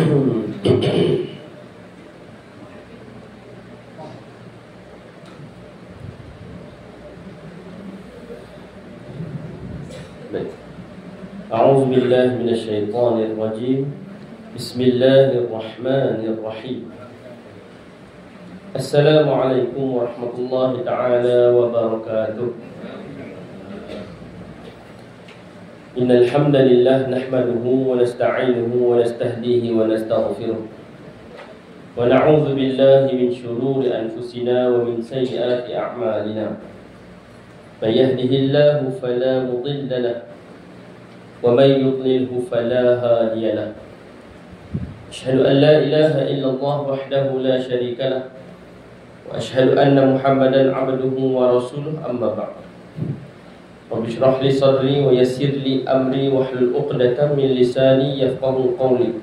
أعوذ بالله من الشيطان الرجيم. بسم الله الرحمن الرحيم. السلام عليكم ورحمة الله تعالى وبركاته. إن الحمد لله نحمده ونستعينه ونستهديه ونستغفره ونعوذ بالله من شرور أنفسنا ومن سيئات أعمالنا. من يهده الله فلا مضل له ومن يضلله فلا هادي له. أشهد أن لا إله إلا الله وحده لا شريك له وأشهد أن محمدا عبده ورسوله. أما بعد، رب اشرح لي صدري ويسر لي أمري واحلل عقدة من لساني يفقهوا قولي.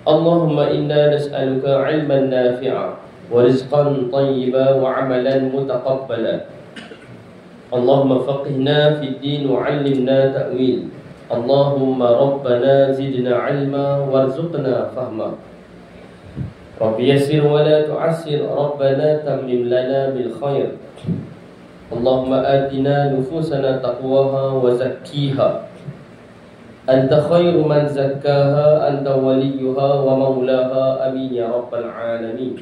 اللهم إنا نسألك علما نافعا ورزقا طيبا وعملا متقبلا. اللهم فقهنا في الدين وعلمنا تأويل. اللهم ربنا زدنا علما وارزقنا فهما. رب يسر ولا تعسر، ربنا تمم لنا بالخير. اللهم آتنا نفوسنا تقواها وزكيها، أنت خير من زكاها، أنت وليها ومولاها. آمين يا رب العالمين.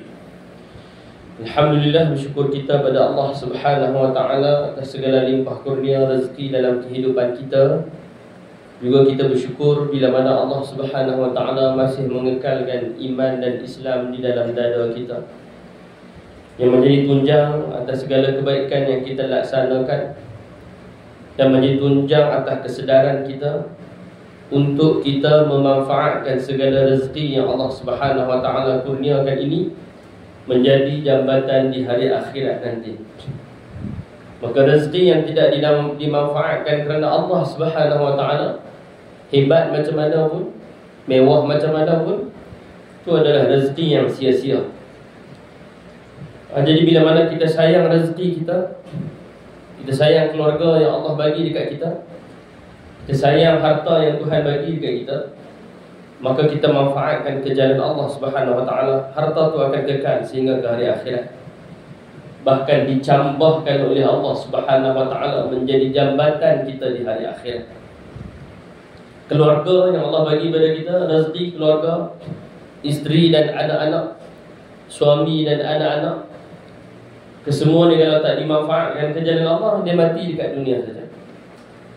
Alhamdulillah, bersyukur kita pada Allah Subhanahu wa taala atas segala limpah kurnia rezeki dalam kehidupan kita. Juga kita bersyukur bila mana Allah Subhanahu wa taala masih mengekalkan iman dan Islam di dalam dada kita, yang menjadi tunjang atas segala kebaikan yang kita laksanakan, dan menjadi tunjang atas kesedaran kita untuk kita memanfaatkan segala rezeki yang Allah Subhanahu wa taala kurniakan ini menjadi jambatan di hari akhirat nanti. Maka rezeki yang tidak dimanfaatkan kerana Allah Subhanahu wa taala, hebat macam mana pun, mewah macam mana pun, itu adalah rezeki yang sia-sia. Jadi bila mana kita sayang rezeki kita, kita sayang keluarga yang Allah bagi dekat kita, kita sayang harta yang Tuhan bagi dekat kita, maka kita manfaatkan ke jalan Allah Subhanahu wa taala. Harta tu akan kekal sehingga ke hari akhirat. Bahkan dicambahkan oleh Allah Subhanahu wa taala menjadi jambatan kita di hari akhirat. Keluarga yang Allah bagi pada kita, rezeki keluarga, isteri dan anak-anak, suami dan anak-anak, kesemua ni kalau tak dimanfaatkan ke jalan Allah, dia mati dekat dunia saja,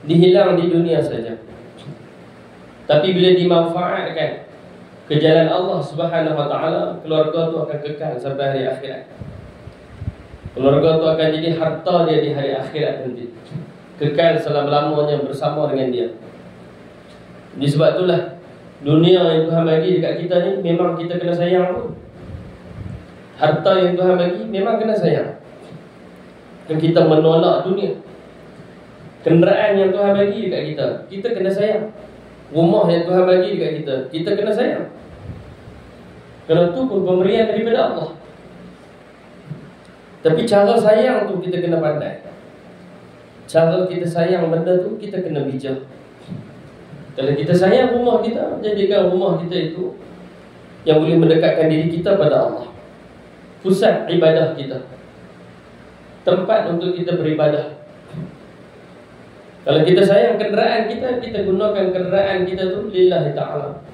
dihilang di dunia saja. Tapi bila dimanfaatkan ke jalan Allah Subhanahu wa taala, keluarga tu akan kekal sampai hari akhirat. Keluarga tu akan jadi harta dia di hari akhirat nanti, kekal selama-lamanya bersama dengan dia. Di sebab itulah dunia yang Tuhan bagi dekat kita ni memang kita kena sayang pun. Harta yang Tuhan bagi memang kena sayang. Dan kita menolak dunia. Kenderaan yang Tuhan bagi dekat kita, kita kena sayang. Rumah yang Tuhan bagi dekat kita, kita kena sayang. Kerana itu pun pemberian daripada Allah. Tapi cara sayang tu kita kena pandai. Cara kita sayang benda tu kita kena bijak. Kalau kita sayang rumah kita, jadikan rumah kita itu yang boleh mendekatkan diri kita pada Allah, pusat ibadah kita, tempat untuk kita beribadah. Kalau kita sayang kenderaan kita, kita gunakan kenderaan kita tu lillahi ta'ala.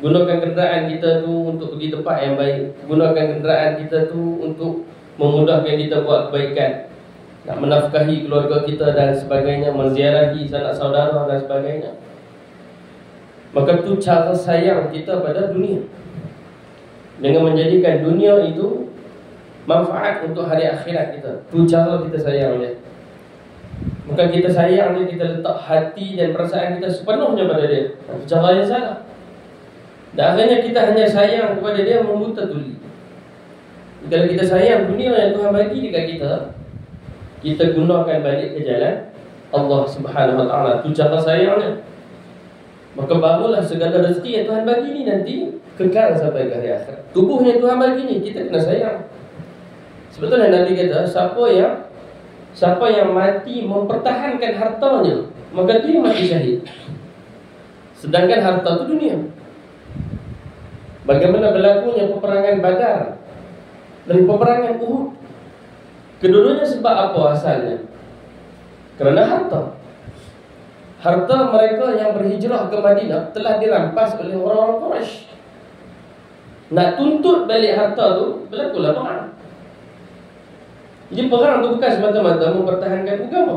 Gunakan kenderaan kita tu untuk pergi tempat yang baik. Gunakan kenderaan kita tu untuk memudahkan kita buat kebaikan, nak menafkahi keluarga kita dan sebagainya, menziarahi sanak saudara dan sebagainya. Maka tu cara sayang kita pada dunia, dengan menjadikan dunia itu manfaat untuk hari akhirat kita. Tu cara kita sayang dia. Maka kita sayang dia, kita letak hati dan perasaan kita sepenuhnya pada dia. Cara yang salah. Dan akhirnya kita hanya sayang kepada dia membuta tuli. Kalau kita sayang dunia yang Tuhan bagi dekat kita, kita gunakan balik ke jalan Allah Subhanahu wa taala. Itu cara sayangnya. Maka barulah segala rezeki yang Tuhan bagi ni nanti kekal sampai ke hari akhirat. Tubuh yang Tuhan bagi ni kita kena sayang. Sebetulnya Nabi kata, siapa yang mati mempertahankan hartanya, maka dia mati syahid. Sedangkan harta tu dunia. Bagaimana berlakunya peperangan Badar dan peperangan Uhud. Kedua-duanya sebab apa asalnya? Kerana harta. Harta mereka yang berhijrah ke Madinah telah dirampas oleh orang-orang Quraisy. Nak tuntut balik harta tu, berlakulah perang. Jadi perang tu bukan semata-mata mempertahankan agama.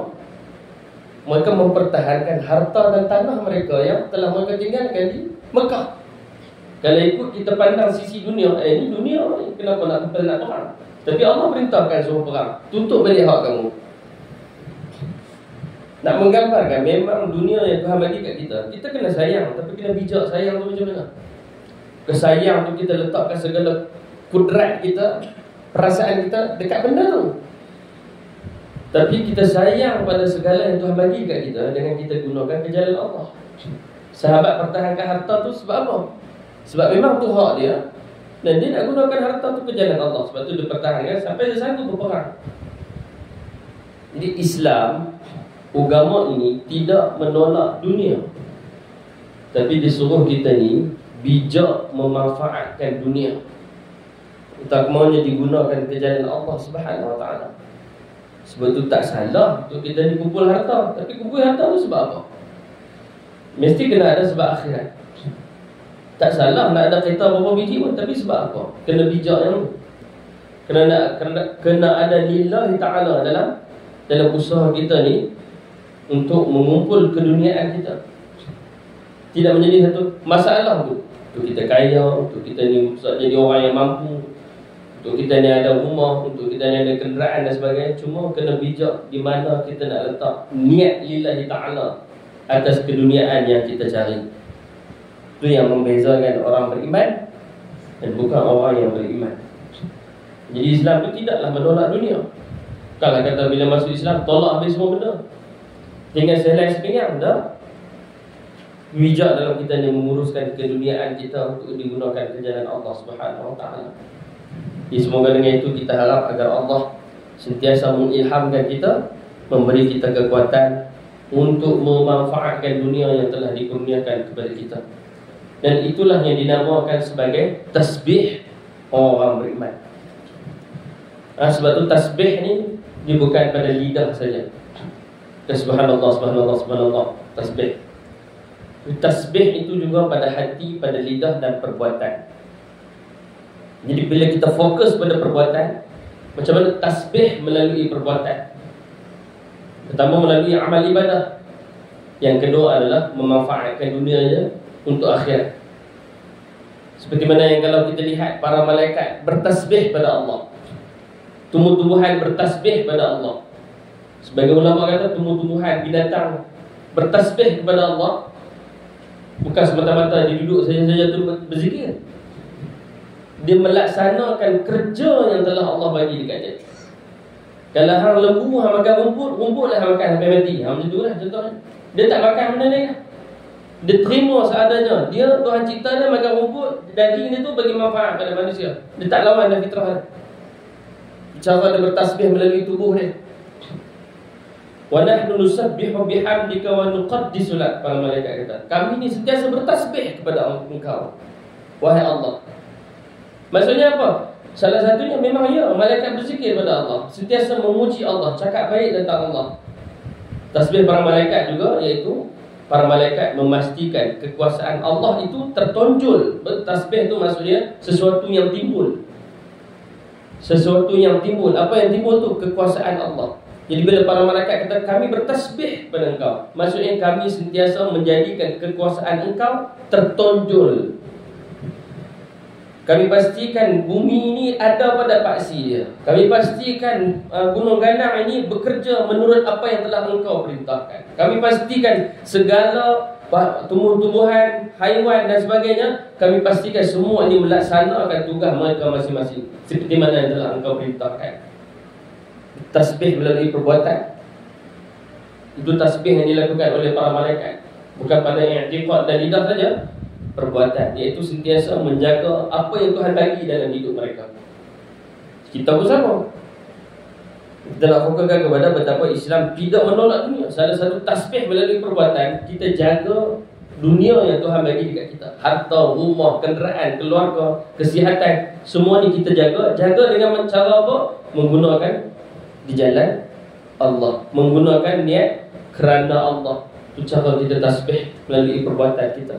Mereka mempertahankan harta dan tanah mereka yang telah mereka tinggalkan di Mekah. Kalau ikut kita pandang sisi dunia, ini dunia ni, kenapa nak perang? Tapi Allah perintahkan suruh perang, tuntut balik hak kamu. Nak menggambarkan memang dunia yang Tuhan bagi kat kita, kita kena sayang, tapi kena bijak sayang tu macam mana. Kesayang tu kita letakkan segala kudrat kita, perasaan kita dekat benda tu. Tapi kita sayang pada segala yang Tuhan bagi kat kita dengan kita gunakan ke jalan Allah. Sahabat pertahankan harta tu sebab apa? Sebab memang tu hak dia, dan dia nak gunakan harta tu ke jalan Allah. Sebab tu dia pertahankan sampai dia sanggup berperang. Jadi Islam, agama ini tidak menolak dunia, tapi disuruh kita ni bijak memanfaatkan dunia. Tak maunya digunakan ke jalan Allah Subhanahu Wa Taala. Sebab tu tak salah untuk kita ni kumpul harta, tapi kumpul harta tu sebab apa? Mesti kena ada sebab akhirat. Tak salah nak ada kereta berapa biji pun, tapi sebab apa? Kena bijak yang tu. Kena ada lillahi ta'ala dalam usaha kita ni untuk mengumpul keduniaan kita. Tidak menjadi satu masalah tu. Untuk kita kaya, untuk kita ni jadi orang yang mampu, untuk kita ni ada rumah, untuk kita ni ada kenderaan dan sebagainya. Cuma kena bijak di mana kita nak letak niat lillahi ta'ala atas keduniaan yang kita cari. Itu yang membezakan orang beriman dan bukan orang yang beriman. Jadi Islam itu tidaklah menolak dunia. Kalau kata bila masuk Islam tolak habis semua benda, tinggal selai sepinggang dah. Bijak dalam kita ni menguruskan keduniaan kita untuk digunakan ke jalan Allah Subhanahu Wa Taala. Jadi semoga dengan itu kita harap agar Allah sentiasa mengilhamkan kita, memberi kita kekuatan untuk memanfaatkan dunia yang telah dikurniakan kepada kita. Dan itulah yang dinamakan sebagai tasbih orang beriman. Sebab tu tasbih ni dia bukan pada lidah saja. Subhanallah, subhanallah, subhanallah, tasbih. Tasbih itu juga pada hati, pada lidah dan perbuatan. Jadi bila kita fokus pada perbuatan, macam mana tasbih melalui perbuatan? Pertama melalui amal ibadah. Yang kedua adalah memanfaatkan dunianya untuk akhirat. Seperti mana yang kalau kita lihat para malaikat bertasbih pada Allah, tumbuh-tumbuhan bertasbih pada Allah. Sebagai ulama kata tumbuh-tumbuhan, binatang bertasbih kepada Allah. Bukan semata-mata dia duduk saja-saja tu berzikir. Dia melaksanakan kerja yang telah Allah bagi dekat dia. Kalau hang lembu, hang makan rumput, rumput lah hang makan sampai mati. Macam tu lah contohnya. Dia tak makan benda lain lah. Dia terima seadanya. Dia Tuhan cipta dia makan rumput, daging dia tu bagi manfaat pada manusia. Dia tak lawan dengan fitrah dia. Cara dia bertasbih melalui tubuh dia. Wa nahnu nusabbihu bihamdika wa nuqaddisu lak. Para malaikat kata, kami ni sentiasa bertasbih kepada Engkau, wahai Allah. Maksudnya apa? Salah satunya memang malaikat berzikir pada Allah, sentiasa memuji Allah, cakap baik tentang Allah. Tasbih para malaikat juga, iaitu para malaikat memastikan kekuasaan Allah itu tertonjol. Tasbih itu maksudnya sesuatu yang timbul. Sesuatu yang timbul. Apa yang timbul tu? Kekuasaan Allah. Jadi bila para malaikat kata kami bertasbih pada Engkau, maksudnya kami sentiasa menjadikan kekuasaan Engkau tertonjol. Kami pastikan bumi ini ada pada paksi dia. Kami pastikan gunung ganang ini bekerja menurut apa yang telah Engkau perintahkan. Kami pastikan segala tumbuh-tumbuhan, haiwan dan sebagainya, kami pastikan semua ini melaksanakan tugas mereka masing-masing seperti mana yang telah Engkau perintahkan. Tasbih melalui perbuatan. Itu tasbih yang dilakukan oleh para malaikat. Bukan pada i'tiqad dan lidah saja, perbuatan, iaitu sentiasa menjaga apa yang Tuhan bagi dalam hidup mereka. Kita pun sama. Kita nak fokuskan kepada betapa Islam tidak menolak dunia. Salah satu tasbih melalui perbuatan, kita jaga dunia yang Tuhan bagi dekat kita. Harta, rumah, kenderaan, keluarga, kesihatan, semua ni kita jaga. Jaga dengan cara apa? Menggunakan di jalan Allah, menggunakan niat kerana Allah. Itu cara kita tasbih melalui perbuatan kita.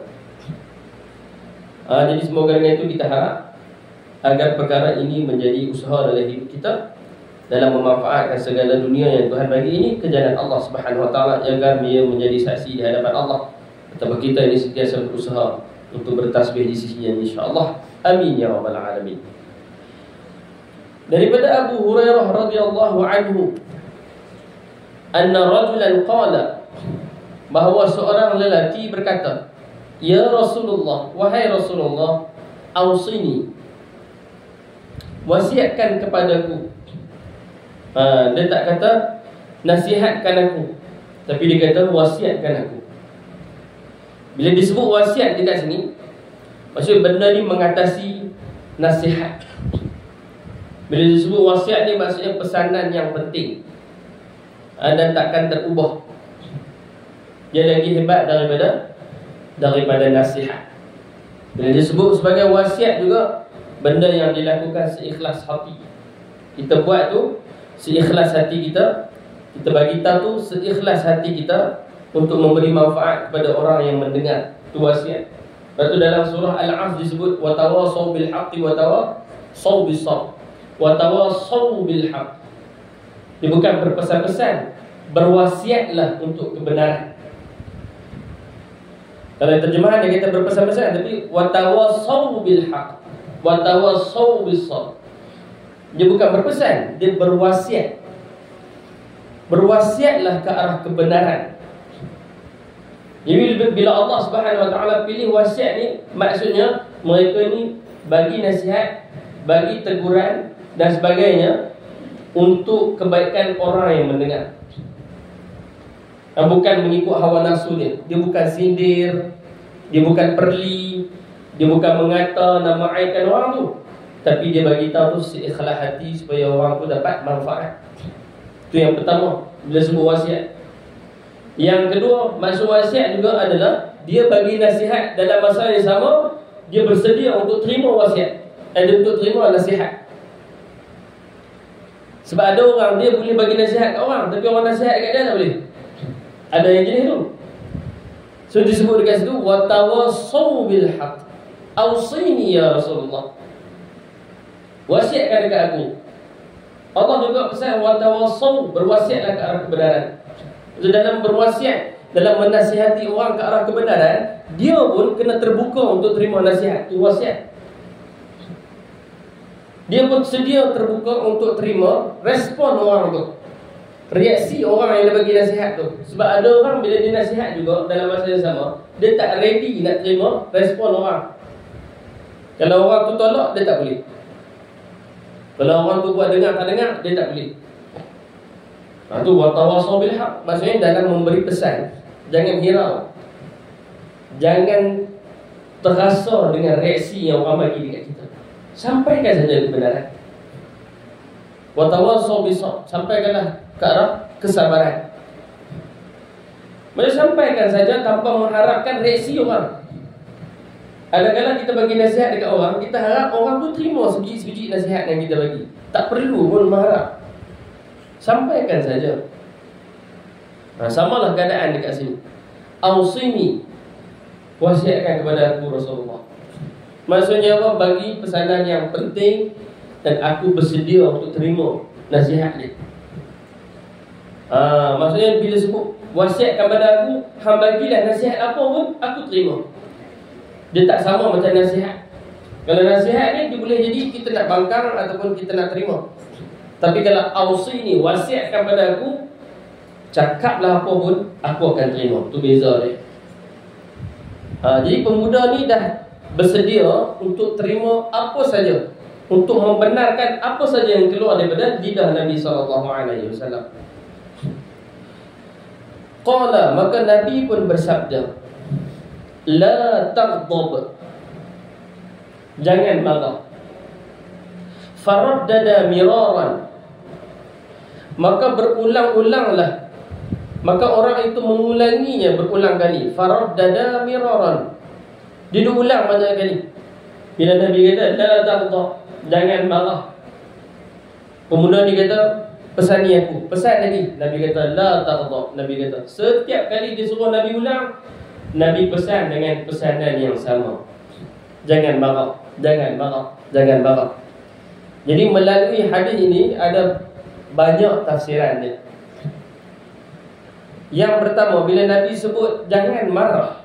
Jadi semoga dengan itu kita harap agar perkara ini menjadi usaha dalam hidup kita, dalam memanfaatkan segala dunia yang Tuhan bagi ini ke jalan Allah Subhanahu Wa Taala, agar dia menjadi saksi di hadapan Allah. Betapa kita ini sentiasa berusaha untuk bertasbih di sisinya, insya-Allah. Amin ya rabbal alamin. Daripada Abu Hurairah radhiyallahu anhu, anna rajulan qala, bahawa seorang lelaki berkata, ya Rasulullah, wahai Rasulullah, ausini, wasiatkan kepadaku. Dia tak kata nasihatkan aku, tapi dia kata wasiatkan aku. Bila disebut wasiat dekat sini, maksud benda ni mengatasi nasihat. Bila disebut wasiat ni, maksudnya pesanan yang penting dan takkan terubah. Dia lagi hebat daripada nasihat. Bila disebut sebagai wasiat juga, benda yang dilakukan seikhlas hati. Kita buat tu seikhlas hati kita. Kita bagi tahu tu seikhlas hati kita untuk memberi manfaat kepada orang yang mendengar. Itu wasiat. Lepas tu dalam surah Al-Asr disebut wa tawasaw bil haqqi wa tawasaw bis sabr. Wa tawasaw bil haqq. Dia bukan berpesan-pesan, berwasiatlah untuk kebenaran. Kalau terjemahan dia kata berpesan-pesan, tapi wa tawasaw bil haqq wa tawasaw bis sabr. Dia bukan berpesan, dia berwasiat. Berwasiatlah ke arah kebenaran. Jadi bila Allah Subhanahu Wa Taala pilih wasiat ni, maksudnya mereka ni bagi nasihat, bagi teguran dan sebagainya untuk kebaikan orang yang mendengar. Bukan mengikut hawa nafsu dia. Dia bukan sindir, dia bukan perli, dia bukan mengata nak mengaikan orang tu, tapi dia bagi tahu tu seikhlas hati supaya orang tu dapat manfaat. Itu yang pertama bila sebut wasiat. Yang kedua, maksud wasiat juga adalah dia bagi nasihat dalam masa yang sama, dia bersedia untuk terima wasiat dan untuk terima nasihat. Sebab ada orang dia boleh bagi nasihat kat orang, tapi orang nasihat kat dia tak boleh. Ada yang jenis tu. So disebut dekat situ wa tawassaw bil haqq. Ausini ya Rasulullah. Wasiatkan dekat aku. Allah juga pesan wa tawassaw, berwasiatlah ke arah kebenaran. So, dalam berwasiat, dalam menasihati orang ke arah kebenaran, dia pun kena terbuka untuk terima nasihat. Itu wasiat. Dia pun sedia terbuka untuk terima respon orang tu, reaksi orang yang dia bagi nasihat tu. Sebab ada orang bila dia nasihat juga dalam masa yang sama, dia tak ready nak terima respon orang. Kalau orang tu tolak, dia tak boleh. Kalau orang tu buat dengar tak dengar, dia tak boleh. Itu wa tawasaw bil haqq. Maksudnya dalam memberi pesan, jangan hirau, jangan terasa dengan reaksi yang orang bagi dekat kita. Sampaikan saja kebenaran. Wa tawasaw bis sabr, sampaikanlah ke arah kesabaran. Maksudnya sampaikan saja tanpa mengharapkan reaksi orang. Kadang-kadang kita bagi nasihat dekat orang, kita harap orang tu terima sebiji-sebiji nasihat yang kita bagi. Tak perlu pun mengharap. Sampaikan saja. Samalah keadaan dekat sini. Ausini, wasiatkan kepada aku Rasulullah. Maksudnya apa? Bagi pesanan yang penting dan aku bersedia untuk terima nasihat dia. Maksudnya bila sebut wasiatkan kepada aku, hang bagilah nasihat apa pun aku terima. Dia tak sama macam nasihat. Kalau nasihat ni dia boleh jadi kita nak bangkang ataupun kita nak terima. Tapi kalau ausini, wasiatkan pada aku, cakaplah apa pun aku akan terima. Itu beza dia. Jadi pemuda ni dah bersedia untuk terima apa saja, untuk membenarkan apa saja yang keluar daripada lidah Nabi SAW. Qala, maka Nabi pun bersabda, la taghdab, jangan marah. Faraddada miraran, maka berulang-ulanglah maka orang itu mengulanginya berulang kali. Faraddada miraran. Dia ulang banyak kali. Bila Nabi kata la taghdha, jangan marah. Pemuda ni kata, pesani aku. Pesan lagi. Nabi kata la taghdha. Nabi kata, setiap kali dia suruh Nabi ulang, Nabi pesan dengan pesanan yang sama. Jangan marah, jangan marah, jangan marah. Jadi melalui hadis ini ada banyak tafsiran dia. Yang pertama, bila Nabi sebut jangan marah,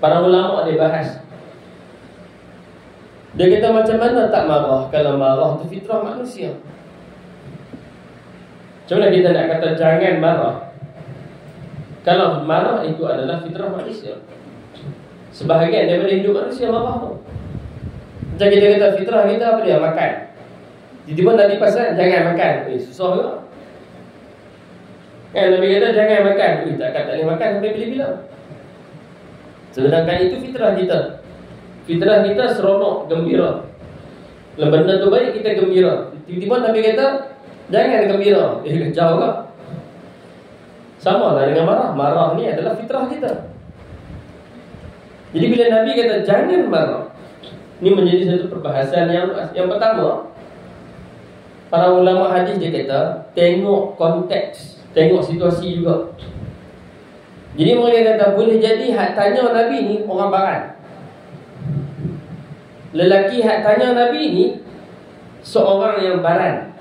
para ulama dia bahas. Dia kata macam mana tak marah? Kalau marah itu fitrah manusia. Macam mana kita nak kata jangan marah? Kalau marah itu adalah fitrah manusia. Sebahagian daripada hidup manusia marah tu. Macam kita kata fitrah kita apa dia? Makan. Tiba-tiba Nabi pasal jangan makan. Susah juga. Kan Nabi kata jangan makan. Tak boleh makan sampai bila-bila. Sedangkan itu fitrah kita. Fitrah kita seronok, gembira. Kalau benda tu baik, kita gembira. Tiba-tiba Nabi kata jangan gembira. Jauh ke? Sama lah dengan marah. Marah ni adalah fitrah kita. Jadi bila Nabi kata jangan marah, ini menjadi satu perbahasan yang pertama. Para ulama hadis dia kata tengok konteks, tengok situasi juga. Jadi mereka kata boleh jadi hak tanya Nabi ni orang barat. Lelaki hak tanya Nabi ni seorang yang baran,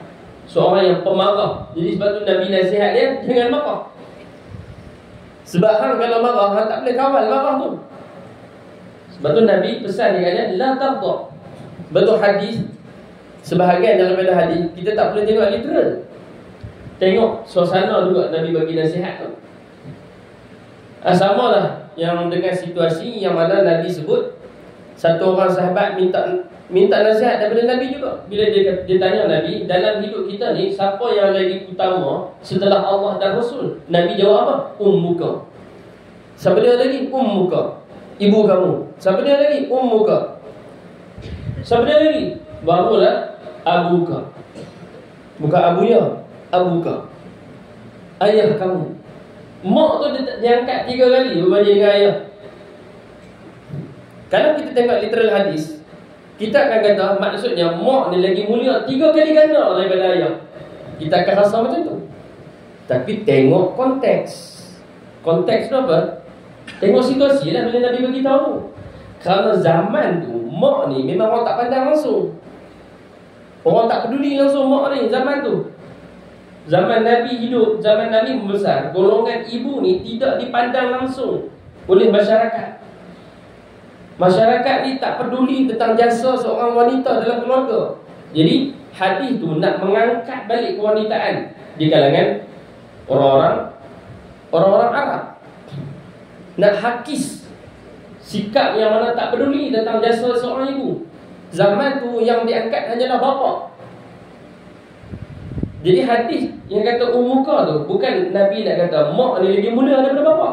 seorang yang pemarah. Jadi sebab tu Nabi nasihat dia jangan marah. Sebab hang kalau marah hang tak boleh kawal marah tu. Sebab tu Nabi pesan dia la taghdha. Betul hadis, sebahagian daripada hadis kita tak boleh tengok literal. Tengok suasana juga Nabi bagi nasihat tu. Sama lah yang dengan situasi yang mana Nabi sebut satu orang sahabat minta nasihat daripada Nabi juga. Bila dia tanya Nabi, dalam hidup kita ni siapa yang lagi utama setelah Allah dan Rasul? Nabi jawab apa? Ummuka. Siapa dia lagi? Ummuka, ibu kamu. Siapa dia lagi? Ummuka. Siapa dia lagi? Barulah abuka. Bukan abuya, abuka, ayah kamu. Mak tu dia angkat 3 kali berbanding dengan ayah. Kalau kita tengok literal hadis, kita akan kata maksudnya mak ni lagi mulia 3 kali ganda daripada ayah. Kita akan rasa macam tu. Tapi tengok konteks. Konteks tu apa? Tengok situasi lah bila Nabi bagi tahu. Kerana zaman tu mak ni memang orang tak pandang langsung. Orang tak peduli langsung mak ni zaman tu. Zaman Nabi hidup, zaman Nabi membesar, golongan ibu ni tidak dipandang langsung oleh masyarakat. Masyarakat ni tak peduli tentang jasa seorang wanita dalam keluarga. Jadi hadis tu nak mengangkat balik kewanitaan di kalangan orang-orang Arab. Nak hakis sikap yang mana tak peduli tentang jasa seorang ibu. Zaman tu yang diangkat hanyalah bapa. Jadi hadis yang kata ummuka tu bukan Nabi nak kata mak ni lagi mulia daripada bapa.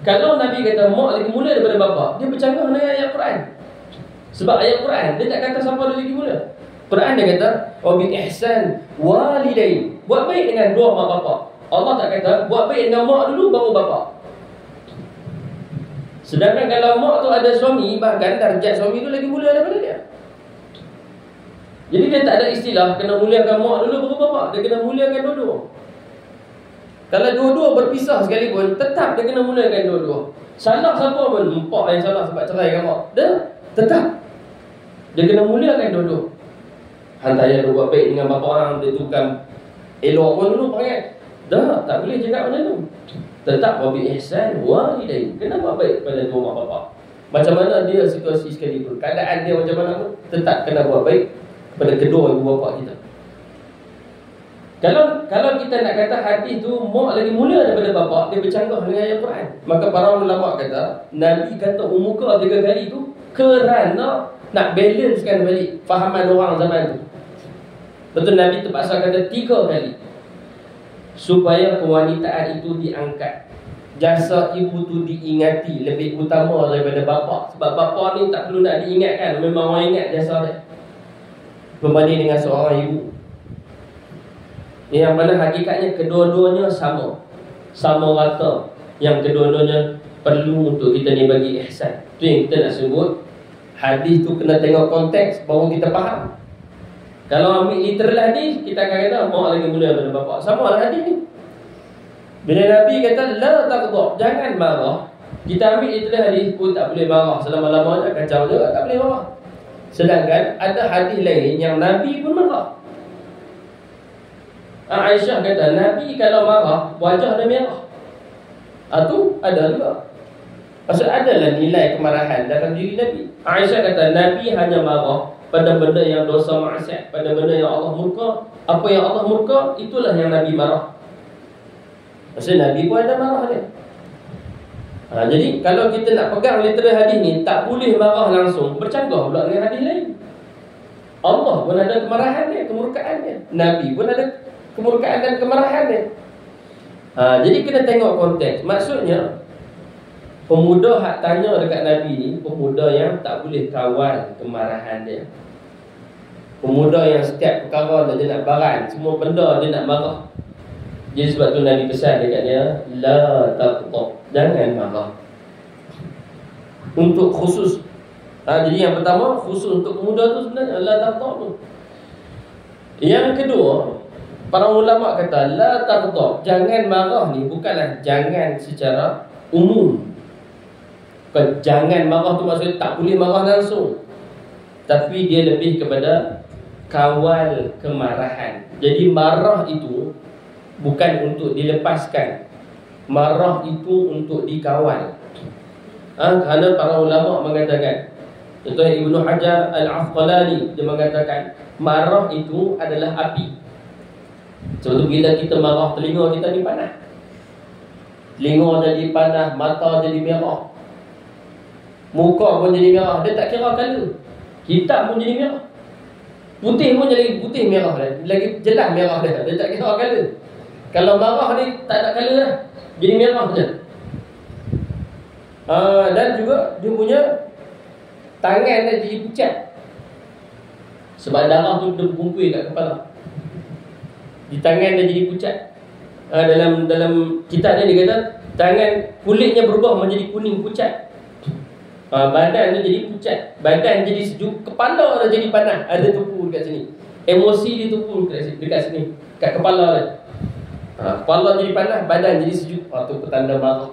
Kalau Nabi kata mak lagi mulia daripada bapa, dia bercanggah dengan ayat Quran. Sebab ayat Quran dia tak kata siapa lagi mulia. Quran dia kata wa bi ihsan walidain. Buat baik dengan dua mak bapa. Allah tak kata buat baik dengan mak dulu baru bapa. Sedangkan kalau mak tu ada suami, bahkan darjat suami tu lagi mulia daripada dia. Jadi dia tak ada istilah kena muliakan mak dulu baru bapa. Dia kena muliakan dua-dua. Kalau dua-dua berpisah sekalipun, tetap dia kena muliakan dua-dua. Salah siapa pun, empak yang salah sebab cerai dengan mak, dia tetap dia kena muliakan dua-dua. Hantar yang buat baik dengan bapa orang, dia tukang elok pun dulu pakai. Dah, tak boleh cakap macam tu. Tetap wabi ihsan walidain. Kena buat baik pada dua mak bapa. Macam mana dia situasi sekalipun, keadaan dia macam mana pun, tetap kena buat baik pada kedua ibu bapa kita. Kalau kita nak kata hadis tu mak lagi mulia daripada bapa, dia bercanggah dengan ayat Quran. Maka para ulama kata Nabi kata ummuka 3 kali tu kerana nak balancekan balik fahaman orang zaman tu. Betul Nabi terpaksa kata 3 kali supaya kewanitaan itu diangkat. Jasa ibu tu diingati lebih utama daripada bapa. Sebab bapa ni tak perlu nak diingatkan, memang orang ingat jasa dia berbanding dengan seorang ibu. Yang mana hakikatnya kedua-duanya sama rata. Yang kedua-duanya perlu untuk kita ni bagi ihsan. Itu yang kita nak sebut. Hadis tu kena tengok konteks baru kita faham. Kalau ambil literal hadis, kita akan kata mak lagi mulia daripada bapak. Sama lah hadis ni. Bila Nabi kata la taghdab, jangan marah, kita ambil literal hadis pun tak boleh marah selama-lamanya, kacau juga, tak boleh marah. Sedangkan ada hadis lain yang Nabi pun marah. Aisyah kata Nabi kalau marah wajah dia merah. Itu ada juga. Maksud adalah nilai kemarahan dalam diri Nabi. Aisyah kata Nabi hanya marah pada benda yang dosa maksiat, pada benda yang Allah murka. Apa yang Allah murka, itulah yang Nabi marah. Maksud Nabi pun ada marah dia. Jadi kalau kita nak pegang literal hadis ni, tak boleh marah langsung, bercanggah pula dengan hadis lain. Allah pun ada kemarahan dia, kemurkaan dia. Nabi pun ada kemurkaan dan kemarahan dia. Jadi kena tengok konteks. Maksudnya pemuda hak tanya dekat Nabi ni, pemuda yang tak boleh kawal kemarahan dia. Pemuda yang setiap perkara dia nak baran, semua benda dia nak marah. Jadi sebab tu Nabi pesan dekat dia, la taqta, jangan marah. Untuk khusus. Jadi yang pertama khusus untuk pemuda tu sebenarnya la taqta tu. Yang kedua, para ulama kata la taqta, jangan marah ni bukanlah jangan secara umum. Jangan marah tu maksudnya tak boleh marah langsung, tapi dia lebih kepada kawal kemarahan. Jadi marah itu bukan untuk dilepaskan, marah itu untuk dikawal. Kerana para ulama mengatakan, contoh Ibnu Hajar Al-Asqalani, dia mengatakan marah itu adalah api. Sebab tu bila kita marah, telinga kita ni panas, telinga jadi panas, mata jadi merah, muka pun jadi merah. Dia tak kira colour, hitam pun jadi merah, putih pun jadi putih merah, lagi jelas merah dia. Dia tak kira colour. Kalau marah ni tak ada colour lah, jadi merah je. Dan juga dia punya tangan dia jadi pucat, sebab darah tu dia berkumpul kat kepala. Di tangan dia jadi pucat. Dalam kitab dia kata tangan kulitnya berubah menjadi kuning pucat. Badan dia jadi pucat, badan jadi sejuk, kepala dia jadi panas, ada tupu dekat sini. Emosi dia tupu dekat sini, kat kepala dia. Kepala jadi panas, badan jadi sejuk. Itu petanda marah.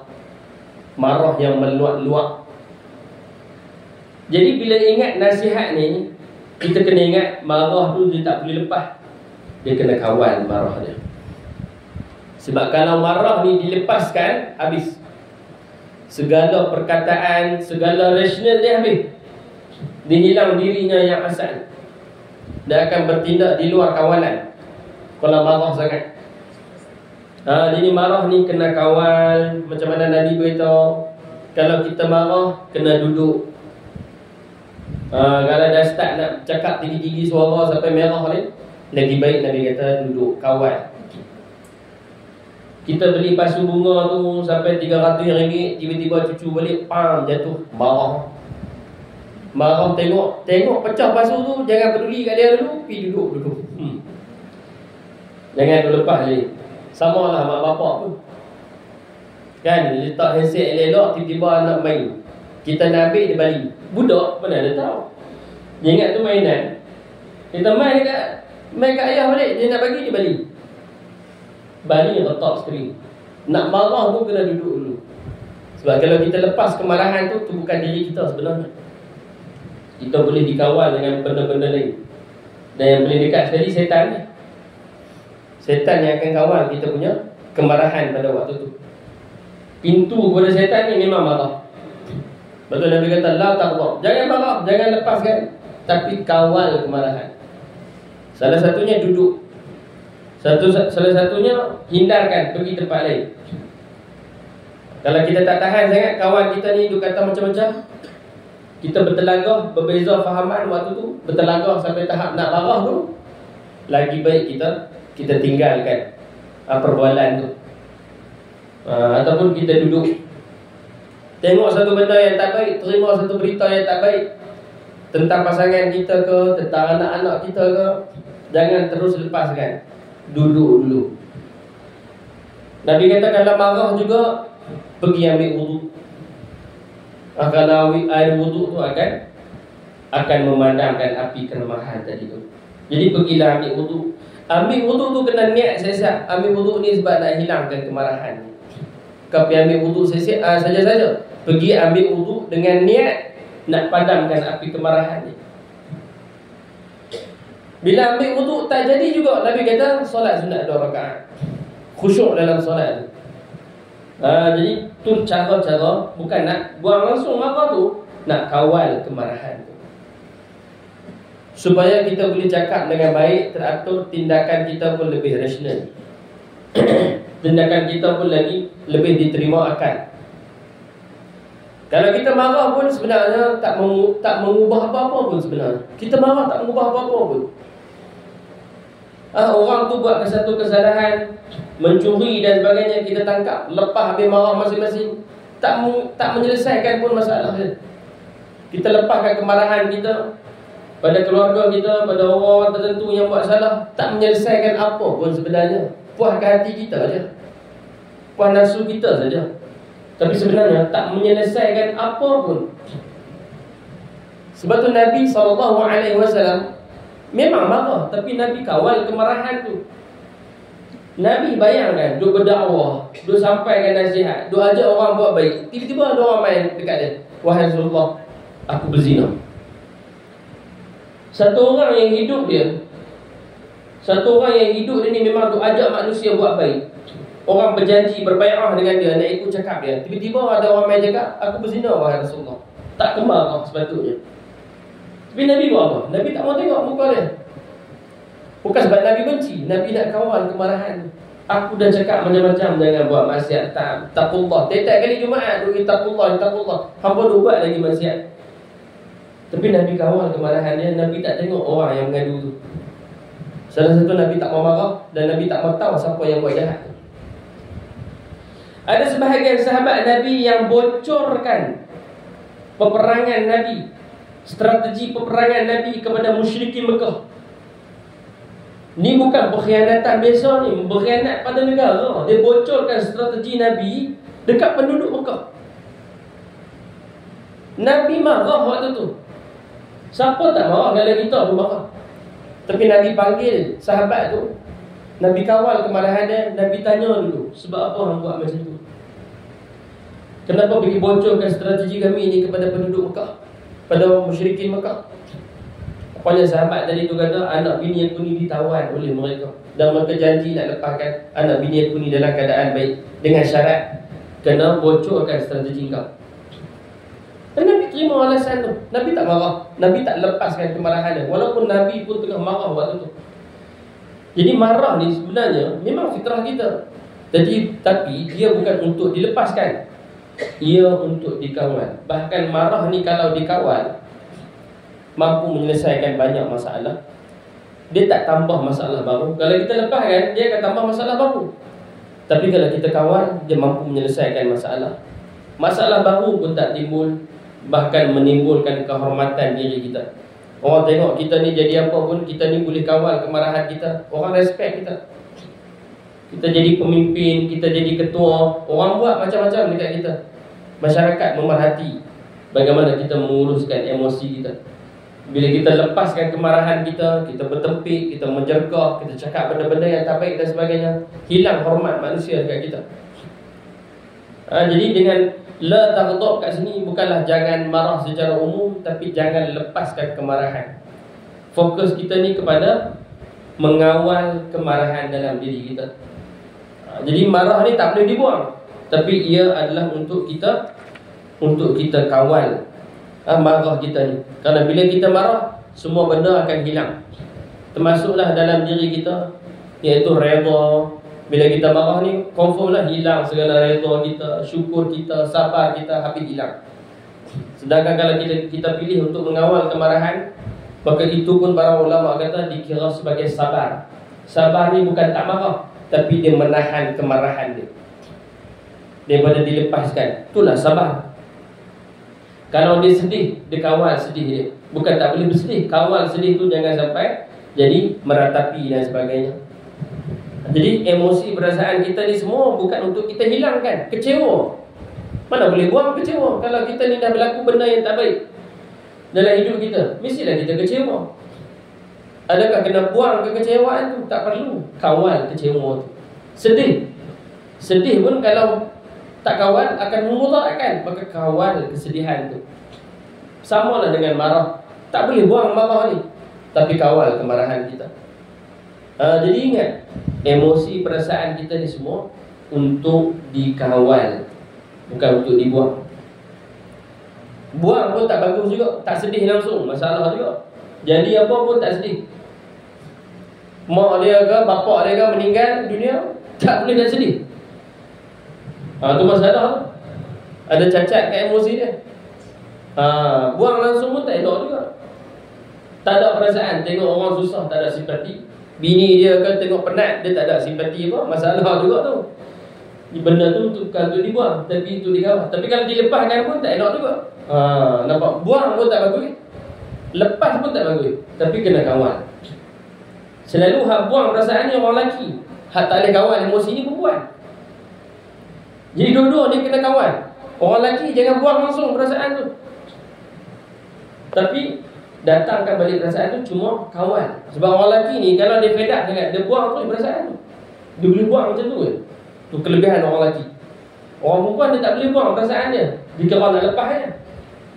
Marah yang meluak-luak. Jadi bila ingat nasihat ni, kita kena ingat marah tu dia tak boleh lepas. Dia kena kawal marah dia. Sebab kalau marah ni dilepaskan, habis. Segala perkataan, segala rasional dia habis. Dia hilang dirinya yang asal. Dia akan bertindak di luar kawalan kalau marah sangat. Jadi marah ni kena kawal. Macam mana Nabi beritahu, kalau kita marah, kena duduk. Kalau dah start nak cakap tinggi-tinggi suara sampai merah ni, lagi baik Nabi kata duduk, kawal. Kita beli pasu bunga tu sampai RM300, tiba-tiba cucu balik, pam, jatuh, marah. Marah tengok pecah pasu tu, jangan peduli kat dia dulu, pergi duduk. Jangan tu lepas je. Sama lah mak bapak pun, kan, letak handset elok, tiba-tiba anak main, kita nak ambil dia balik. Budak mana dia tahu, dia ingat tu mainan. Kita main kat ayah balik, dia nak bagi dia balik. Balik letak skrin. Nak marah tu kena duduk dulu. Sebab kalau kita lepas kemarahan tu bukan diri kita sebenarnya. Kita boleh dikawal dengan benda-benda lain. Dan yang paling dekat sekali, setan ni. Setan yang akan kawal kita punya kemarahan pada waktu tu. Pintu kepada setan ni memang marah. Betul Nabi kata la taghdab, jangan marah, jangan lepaskan, tapi kawal kemarahan. Salah satunya duduk. Salah satunya hindarkan, pergi tempat lain. Kalau kita tak tahan sangat, kawan kita ni dia kata macam-macam, kita bertelagah, berbeza fahaman waktu tu, bertelagah sampai tahap nak marah tu, lagi baik kita tinggalkan perbualan tu. Ataupun kita duduk, tengok satu benda yang tak baik, terima satu berita yang tak baik tentang pasangan kita ke, tentang anak-anak kita ke, jangan terus lepaskan. duduk dulu. Nabi kata kalau marah juga pergi ambil wuduk. Kalau air wuduk tu akan memadamkan api kemarahan tadi tu. Jadi pergilah ambil wuduk. Ambil wuduk tu kena niat siap-siap. Ambil wuduk ni sebab nak hilangkan kemarahan. Kau pergi ambil wuduk siap-siap saja-saja. Pergi ambil wuduk dengan niat nak padamkan api kemarahan ni. Bila ambil wuduk tak jadi juga, Nabi kata solat sunat 2 rakaat. Khusyuk dalam solat tu. Jadi tu cara-cara, bukan nak buang langsung marah tu, nak kawal kemarahan tu, supaya kita boleh cakap dengan baik, teratur, tindakan kita pun lebih rasional. Tindakan kita pun lagi lebih diterima akal. Kalau kita marah pun sebenarnya tak mengubah apa-apa pun sebenarnya. Kita marah tak mengubah apa-apa pun. Orang tu buat satu kesalahan, mencuri dan sebagainya, kita tangkap, lepas habis marah masing-masing, tak menyelesaikan pun masalah dia. Kita lepaskan kemarahan kita pada keluarga kita, pada orang tertentu yang buat salah, tak menyelesaikan apa pun sebenarnya. Puaskan hati kita saja, puas nafsu kita saja. Tapi sebenarnya tak menyelesaikan apa pun. Sebab tu Nabi SAW memang marah, tapi Nabi kawal kemarahan tu. Nabi bayangkan, duk berdakwah, duk sampaikan nasihat, duk ajak orang buat baik. Tiba-tiba ada orang main dekat dia. Wahai Rasulullah, aku berzina. Satu orang yang hidup dia ni memang duk ajak manusia buat baik. Orang berjanji, berbai'ah dengan dia, nak ikut cakap dia. Tiba-tiba ada orang main cakap, aku berzina wahai Rasulullah. Tak kemarah sepatutnya. Tapi Nabi buat apa? Nabi tak mau tengok muka dia. Bukan sebab Nabi benci, Nabi nak kawal kemarahan. Aku dah cakap macam-macam, jangan buat maksiat. Taqullah. Tiap-tiap kali Jumaat duk taqullah. Hangpa duk buat lagi maksiat. Tapi Nabi kawal kemarahan dia. Nabi tak tengok orang yang mengadu tu. Salah satu Nabi tak mau marah, dan Nabi tak mau tahu siapa yang buat jahat. Ada sebahagian sahabat Nabi yang bocorkan peperangan Nabi, strategi peperangan Nabi kepada musyrikin Mekah. Ni bukan berkhianatan biasa ni, berkhianat pada negara. Dia bocorkan strategi Nabi dekat penduduk Mekah. Nabi marah waktu tu. Siapa tak marah? Kalau kita pun marah. Tapi Nabi panggil sahabat tu, Nabi kawal kemarahan dia. Nabi tanya dulu, sebab apa orang buat macam tu? Kenapa pergi bocorkan strategi kami ni kepada penduduk Mekah, pada musyrikin Mekah? Apanya sahabat tadi tu kata, anak bini aku ni ditawan oleh mereka, dan mereka janji nak lepaskan anak bini aku ni dalam keadaan baik, dengan syarat kena bocorkan strategi kau. Dan Nabi terima alasan tu. Nabi tak marah, Nabi tak lepaskan kemarahan dia, walaupun Nabi pun tengah marah waktu tu. Jadi marah ni sebenarnya memang fitrah kita. Tapi dia bukan untuk dilepaskan, ia untuk dikawal. Bahkan marah ni kalau dikawal, mampu menyelesaikan banyak masalah. Dia tak tambah masalah baru. Kalau kita lepaskan, dia akan tambah masalah baru. Tapi kalau kita kawal, dia mampu menyelesaikan masalah. Masalah baru pun tak timbul, bahkan menimbulkan kehormatan diri kita. Orang tengok kita ni jadi apa pun, kita ni boleh kawal kemarahan kita, orang respect kita. Kita jadi pemimpin, kita jadi ketua, orang buat macam-macam dekat kita. Masyarakat memerhati bagaimana kita menguruskan emosi kita. Bila kita lepaskan kemarahan kita, kita bertempik, kita menjerkah, kita cakap benda-benda yang tak baik dan sebagainya, hilang hormat manusia dekat kita. Jadi dengan la taghdab kat sini bukanlah jangan marah secara umum, tapi jangan lepaskan kemarahan. Fokus kita ni kepada mengawal kemarahan dalam diri kita. Jadi marah ni tak boleh dibuang, tapi ia adalah untuk kita kawal marah kita ni. Kerana bila kita marah, semua benda akan hilang, termasuklah dalam diri kita, iaitu redha. Bila kita marah ni, confirm lah hilang segala redha kita, syukur kita, sabar kita, habis hilang. Sedangkan kalau kita pilih untuk mengawal kemarahan, maka itu pun para ulama kata dikira sebagai sabar. Sabar ni bukan tak marah, tapi dia menahan kemarahan dia daripada dilepaskan. Itulah sabar. Kalau dia sedih, dia kawal sedih dia. Bukan tak boleh bersedih, kawal sedih tu jangan sampai jadi meratapi dan sebagainya. Jadi emosi perasaan kita ni semua bukan untuk kita hilangkan. Kecewa, mana boleh buang kecewa? Kalau kita ni dah berlaku benda yang tak baik dalam hidup kita, mestilah kita kecewa. Adakah kena buang kekecewaan tu? Tak perlu. Kawal kecewa tu. Sedih pun kalau tak kawal akan memudaratkan. Maka kawal kesedihan tu. Samalah dengan marah. Tak boleh buang marah ni, tapi kawal kemarahan kita. Jadi ingat, emosi perasaan kita ni semua untuk dikawal, bukan untuk dibuang. Buang pun tak bagus juga. Tak sedih langsung, masalah juga. Jadi apa pun tak sedih. Mak dia ke, bapak dia ke meninggal dunia, tak boleh dah sedih. Tu masalah. Ada cacat kat emosi dia. Buang langsung pun tak elok juga. Tak ada perasaan. Tengok orang susah, tak ada simpati. Bini dia kan tengok penat, dia tak ada simpati apa. Masalah juga tu. Benda tu bukan untuk dibuang, tapi untuk dikawal. Tapi kalau dilepaskan pun tak elok juga. Nampak? Buang pun tak bagus, lepas pun tak bagus. Tapi kena kawal. Selalu hak buang perasaan ni orang lelaki. Hak tak boleh kawal emosi ni perempuan. Jadi dua-dua ni kena kawal. Orang lelaki jangan buang langsung perasaan tu, tapi datangkan balik perasaan tu, cuma kawal. Sebab orang lelaki ni kalau dia fed up sangat, dia buang tu perasaan tu. Dia boleh buang macam tu ke? Tu kelebihan orang lelaki. Orang perempuan dia tak boleh buang perasaan dia. Jika orang nak lepas dia,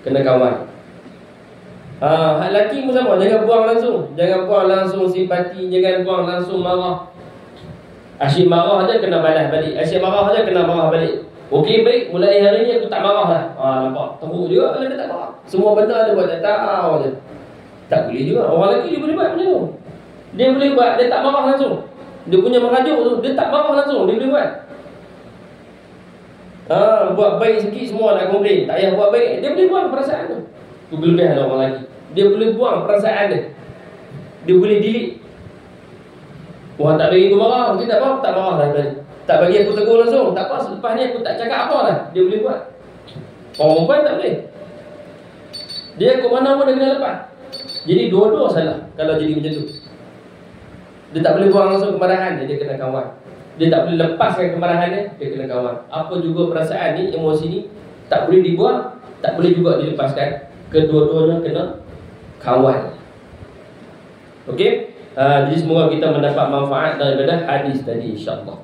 kena kawal. Hak lelaki pun sama. Jangan buang langsung. Jangan buang langsung simpati. Jangan buang langsung marah. Asyik marah je kena balas balik. Asyik marah je kena marah balik. Okey, baik, mulai hari ni aku tak marah lah. Nampak? Teruk juga kalau dia tak marah. Semua benda dia buat tak tahu je. Tak boleh juga. Orang lelaki dia boleh buat macam tu. Dia boleh buat, dia tak marah langsung. Dia punya merajuk tu, dia tak marah langsung, dia boleh buat. Buat baik sikit semua nak komplain. Tak payah buat baik, dia boleh buang perasaan tu. Tu kelebihan orang lelaki. Dia boleh buang perasaan dia. Dia boleh delete. Orang tak bagi aku marah, mungkin tak apa, tak marah dah tadi. Tak bagi aku tegur langsung, tak apa, selepas ni aku tak cakap apa lah. Dia boleh buat. Orang perempuan tak boleh. Dia ke mana pun dia kena lepas. Jadi dua-dua salah kalau jadi macam tu. Dia tak boleh buang langsung kemarahan dia kena kawal. Dia tak boleh lepaskan kemarahan dia kena kawal. Apa juga perasaan ni, emosi ni, tak boleh dibuang, tak boleh juga dilepaskan. Kedua-duanya kena kawal. Okey? Jadi semoga kita mendapat manfaat daripada hadis tadi, insya-Allah.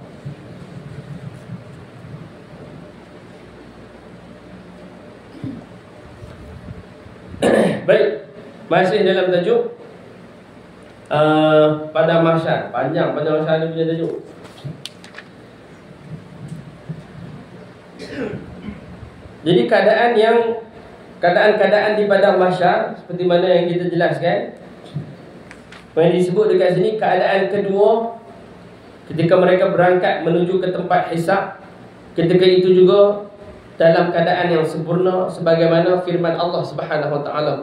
Baik, masih dalam tajuk pada mahsyar. Panjang pada mahsyar ni punya tajuk. Jadi keadaan di padang mahsyar seperti mana yang kita jelaskan, yang disebut dekat sini keadaan kedua ketika mereka berangkat menuju ke tempat hisab. Ketika itu juga dalam keadaan yang sempurna sebagaimana firman Allah Subhanahu Wa Taala.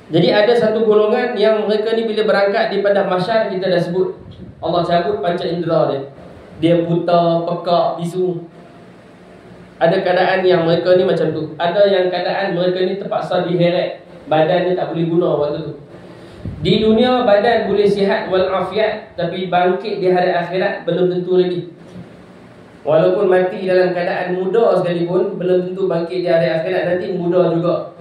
Jadi ada satu golongan yang mereka ni bila berangkat di padang mahsyar, kita dah sebut Allah cabut panca indera dia. Dia buta, pekak, bisu. Ada keadaan yang mereka ni macam tu. Ada yang keadaan mereka ni terpaksa diheret, badan dia tak boleh guna waktu tu. Di dunia badan boleh sihat walafiat, tapi bangkit di hari akhirat belum tentu lagi. Walaupun mati dalam keadaan muda sekalipun, belum tentu bangkit di hari akhirat nanti muda juga.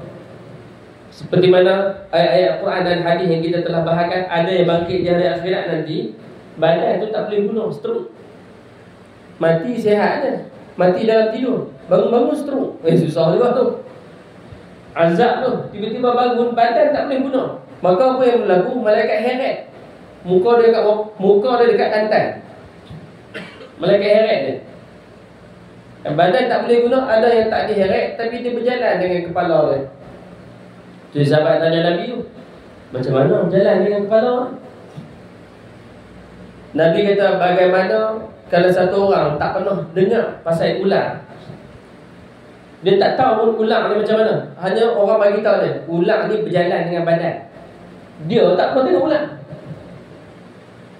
Seperti mana ayat-ayat Quran dan hadis yang kita telah bahagikan, ada yang bangkit di hari akhirat nanti badan tu tak boleh guna, stroke. Mati sihat je, mati dalam tidur, bangun-bangun stroke. Susah juga tu. Azab tu, tiba-tiba bangun badan tak boleh guna. Maka apa yang berlaku? Malaikat heret. Muka dia dekat tantan. Malaikat heret dia. Badan tak boleh guna. Ada yang tak diheret, tapi dia berjalan dengan kepala dia. Jadi sahabat tanya Nabi tu, macam mana berjalan dengan kepala? Nabi kata, bagaimana kalau satu orang tak pernah dengar pasal ular. Dia tak tahu pun ular ni macam mana. Hanya orang bagi tahu dia, ular ni berjalan dengan badan. Dia tak pernah tengok ular.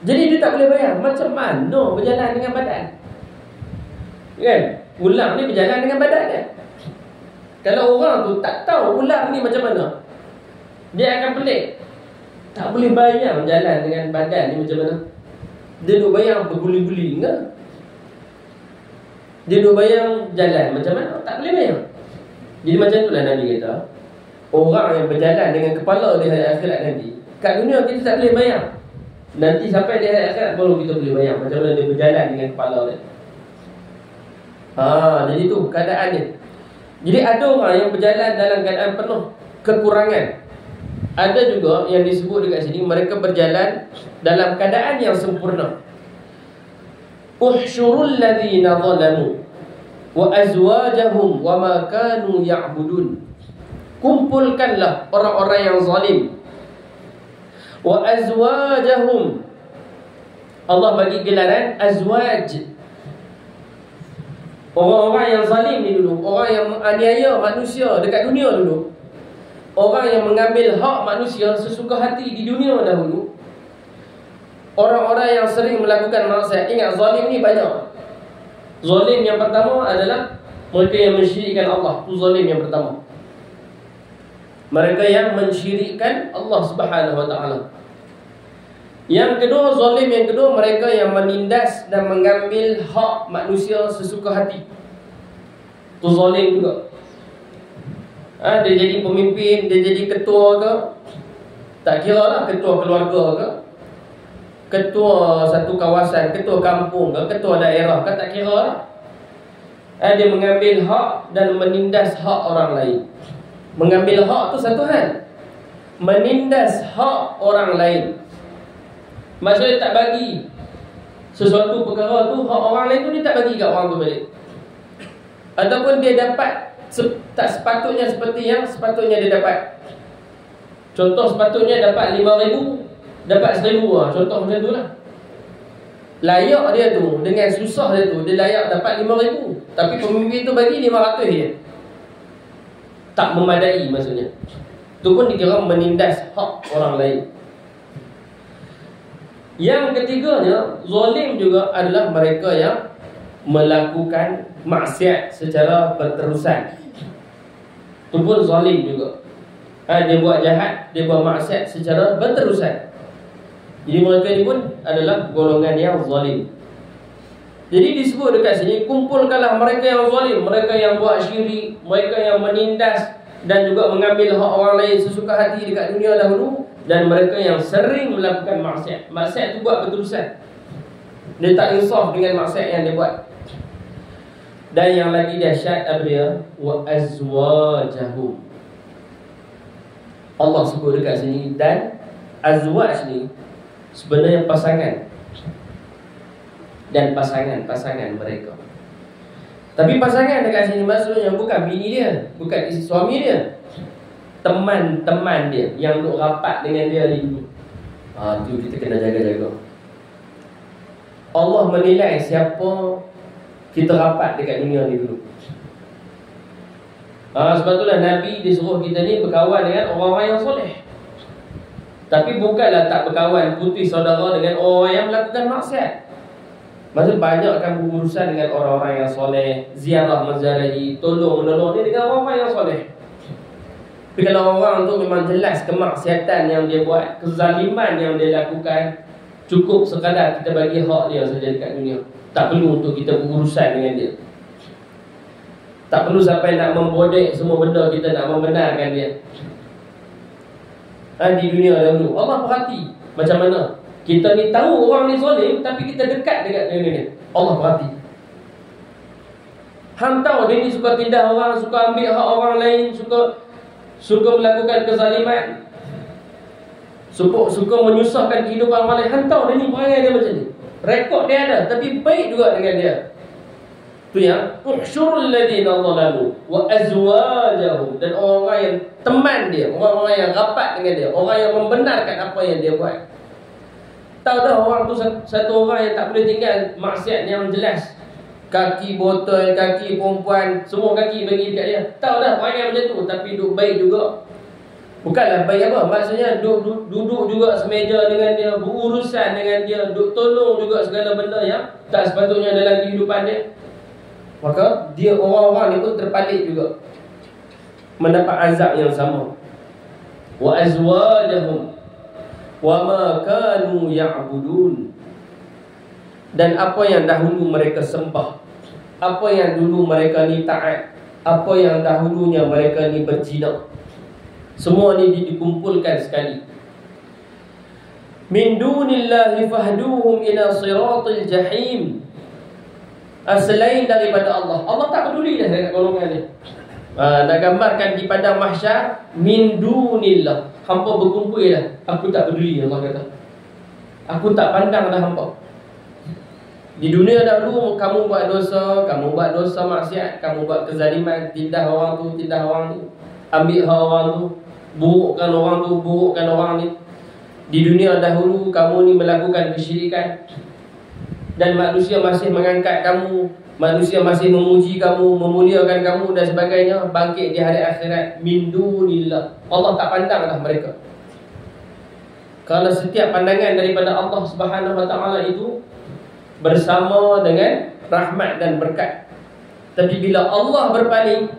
Jadi dia tak boleh bayang macam mana berjalan dengan badan. Kan? Ular ni berjalan dengan badan dia. Kalau orang tu tak tahu ular ni macam mana, dia akan pelik. Tak boleh bayang jalan dengan badan ni macam mana. Dia duk bayang berguling-guling ke? Dia duk bayang jalan macam mana? Tak boleh bayang. Jadi macam itulah Nabi kata, orang yang berjalan dengan kepala di hari akhirat nanti, kat dunia kita tak boleh bayang. Nanti sampai di hari akhirat baru kita boleh bayang macam mana dia berjalan dengan kepala dia. Jadi tu keadaannya. Jadi ada orang yang berjalan dalam keadaan penuh kekurangan. Ada juga yang disebut dekat sini, mereka berjalan dalam keadaan yang sempurna. Uhsyurul ladzina zalamu wa azwajahum wa ma kanu ya'budun. Kumpulkanlah orang-orang yang zalim. Wa azwajahum. Allah bagi gelaran azwaj. Orang-orang yang zalim ni dulu, orang yang menganiaya manusia dekat dunia dulu, orang yang mengambil hak manusia sesuka hati di dunia dahulu, orang-orang yang sering melakukan maksiat. Ingat, zalim ni banyak. Zalim yang pertama adalah mereka yang mensyirikkan Allah. Itu zalim yang pertama. Mereka yang mensyirikkan Allah Subhanahu Wa Taala. Yang kedua, zalim yang kedua, mereka yang menindas dan mengambil hak manusia sesuka hati. Itu zalim juga. Dia jadi pemimpin, dia jadi ketua ke, tak kira lah, ketua keluarga ke, ketua satu kawasan, ketua kampung ke, ketua daerah ke, tak kira lah. Dia mengambil hak dan menindas hak orang lain. Mengambil hak tu satu hal, menindas hak orang lain, maksudnya tak bagi sesuatu perkara tu, hak orang lain tu dia tak bagi kat orang tu balik. Ataupun dia dapat tak sepatutnya seperti yang sepatutnya dia dapat. Contoh, sepatutnya dapat 5,000, dapat 1,000 lah. Contoh macam tu lah. Layak dia tu, dengan susah dia tu, dia layak dapat 5,000, tapi pemimpin tu bagi 500 dia. Tak memadai maksudnya. Itu pun dikira menindas hak orang lain. Yang ketiganya, zalim juga adalah mereka yang melakukan maksiat secara berterusan. Itu pun zalim juga. Dia buat jahat, dia buat maksiat secara berterusan. Jadi mereka ni pun adalah golongan yang zalim. Jadi disebut dekat sini, kumpulkanlah mereka yang zalim, mereka yang buat syirik, mereka yang menindas dan juga mengambil hak orang lain sesuka hati dekat dunia dahulu, dan mereka yang sering melakukan maksiat. Maksiat tu buat berterusan. Dia tak insaf dengan maksiat yang dia buat. Dan yang lagi dahsyat apa dia? Wa azwajahum. Allah sebut dekat sini, dan azwaj ni sebenarnya pasangan. Dan pasangan mereka. Tapi pasangan dekat sini maksudnya bukan bini dia, bukan suami dia, teman-teman dia yang duk rapat dengan dia dulu. Tu kita kena jaga-jaga. Allah menilai siapa kita rapat dekat dunia ni dulu. Sebab itulah Nabi disuruh kita ni berkawan dengan orang-orang yang soleh. Tapi bukanlah tak berkawan putih saudara dengan orang yang melakukan maksiat. Maksud banyakkan berurusan dengan orang-orang yang soleh, ziarah menziarahi, tolong menolong ni dengan orang-orang yang soleh. Tapi kalau orang tu memang jelas kemaksiatan yang dia buat, kezaliman yang dia lakukan, cukup sekadar kita bagi hak dia saja dekat dunia. Tak perlu untuk kita berurusan dengan dia. Tak perlu sampai nak membodek semua benda, kita nak membenarkan dia. Di dunia dahulu Allah perhati macam mana kita ni tahu orang ni zalim, tapi kita dekat dengan dia ni. Allah perhati. Hang tahu dia ni suka tindas orang, suka ambil hak orang lain, suka melakukan kezaliman, suka menyusahkan kehidupan orang lain. Hang tahu dia ni perangai dia macam ni. Rekod dia ada, tapi baik juga dengan dia. Tu yang uhsyurul ladzina zalamu wa azwajahum, dan orang-orang yang teman dia, orang-orang yang rapat dengan dia, orang yang membenarkan apa yang dia buat. Tahu dah orang tu satu orang yang tak boleh tinggal maksiat yang jelas. Kaki botol, kaki perempuan, semua kaki bagi dekat dia. Tahu dah orang yang macam tu, tapi duduk baik juga. Bukanlah baik apa, maksudnya duduk juga semeja dengan dia, berurusan dengan dia, duduk tolong juga segala benda yang tak sepatutnya dalam kehidupan dia. Maka dia, orang-orang ni pun terpalit juga, mendapat azab yang sama. Wa azwajahum wa ma kanu ya'budun. dan apa yang dahulu mereka sembah, apa yang dulu mereka ni taat, apa yang dahulunya mereka ni berzina. Semua ni dikumpulkan sekali. Min dunillahi fahduhum ila siratil jahim. Selain daripada Allah, Allah tak peduli dah dengan golongan ni. Nak gambarkan di padang mahsyar, min dunillah, hampa berkumpul dah, aku tak peduli, Allah kata. Aku tak pandang dah hampa. Di dunia dahulu kamu buat dosa maksiat, kamu buat kezaliman, tindah orang tu, tindah orang ni, ambil hak orang tu, burukkan orang ni. Di dunia dahulu kamu ni melakukan kesyirikan, dan manusia masih mengangkat kamu, manusia masih memuji kamu, memuliakan kamu dan sebagainya. Bangkit di hari akhirat, min dunillah, Allah tak pandang dah mereka. Kalau setiap pandangan daripada Allah Subhanahu Wa Taala itu bersama dengan rahmat dan berkat, tapi bila Allah berpaling,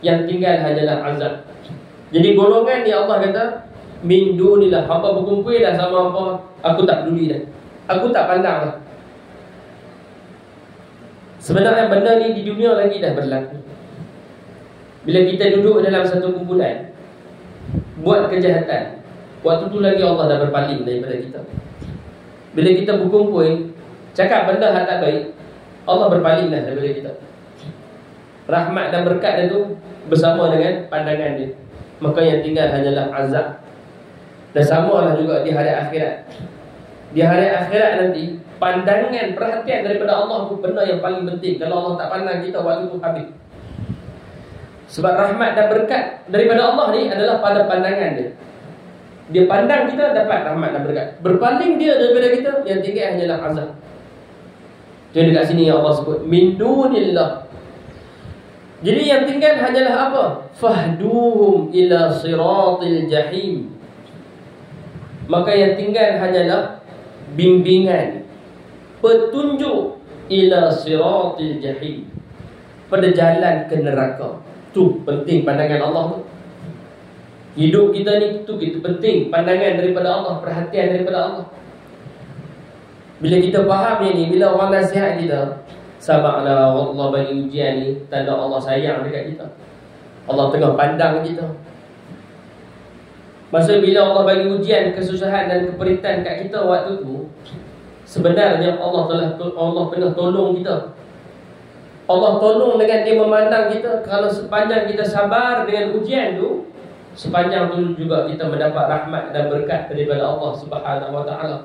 yang tinggal hanyalah azab. Jadi golongan ni Allah kata min dunillah, hamba berkumpul dah sama apa, aku tak peduli dah, aku tak pandang dah. Sebenarnya benda ni di dunia lagi dah berlaku. Bila kita duduk dalam satu kumpulan buat kejahatan, waktu tu lagi Allah dah berpaling daripada kita. Bila kita berkumpul cakap benda yang tak baik, Allah berpaling dah daripada kita. Rahmat dan berkat dia tu bersama dengan pandangan dia. Maka yang tinggal hanyalah azab. Dan samalah juga di hari akhirat. Di hari akhirat nanti, pandangan, perhatian daripada Allah tu benda yang paling penting. Kalau Allah tak pandang kita, waktu tu habis. Sebab rahmat dan berkat daripada Allah ni adalah pada pandangan dia. Dia pandang kita, dapat rahmat dan berkat. Berpaling dia daripada kita, yang tinggal hanyalah azab. Jadi dekat sini Allah sebut min dunillah. Jadi yang tinggal hanyalah apa? Fahduhum ila siratil jahim. Maka yang tinggal hanyalah bimbingan, petunjuk ila siratil jahim, pada jalan ke neraka. Tu penting pandangan Allah tu. Hidup kita ni tu kita penting pandangan daripada Allah, perhatian daripada Allah. Bila kita faham yang ni, bila orang nasihat kita, sabarlah, Allah bagi ujian ni, tanda Allah sayang dekat kita. Allah tengah pandang kita. Masa bila Allah bagi ujian, kesusahan dan keperitan kat kita waktu tu, sebenarnya Allah pernah tolong kita. Allah tolong dengan dia memandang kita. Kalau sepanjang kita sabar dengan ujian tu, sepanjang tu juga kita mendapat rahmat dan berkat daripada Allah Subhanahu Wa Taala.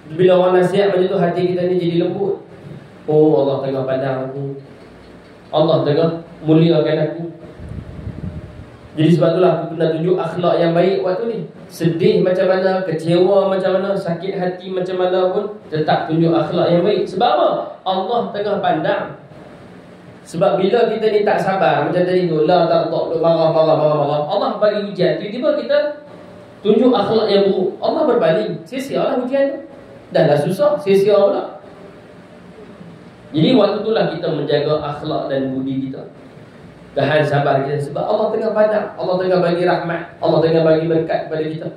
Bila orang nasihat macam tu, hati kita ni jadi lembut. Oh, Allah tengah pandang aku, Allah tengah muliakan aku. Jadi sebab itulah aku pernah tunjuk akhlak yang baik waktu ni. Sedih macam mana, kecewa macam mana, sakit hati macam mana pun, tetap tunjuk akhlak yang baik. Sebab apa? Allah tengah pandang. Sebab bila kita ni tak sabar, macam tadi tu, la tak marah. Allah bagi ujian, tiba-tiba kita tunjuk akhlak yang buruk, Allah berpaling. Sia-sia lah ujian tu. Dah susah, sia-sia pula. Jadi waktu itulah kita menjaga akhlak dan budi kita, tahan sabar kita. Sebab Allah tengah pandang, Allah tengah bagi rahmat, Allah tengah bagi berkat kepada kita.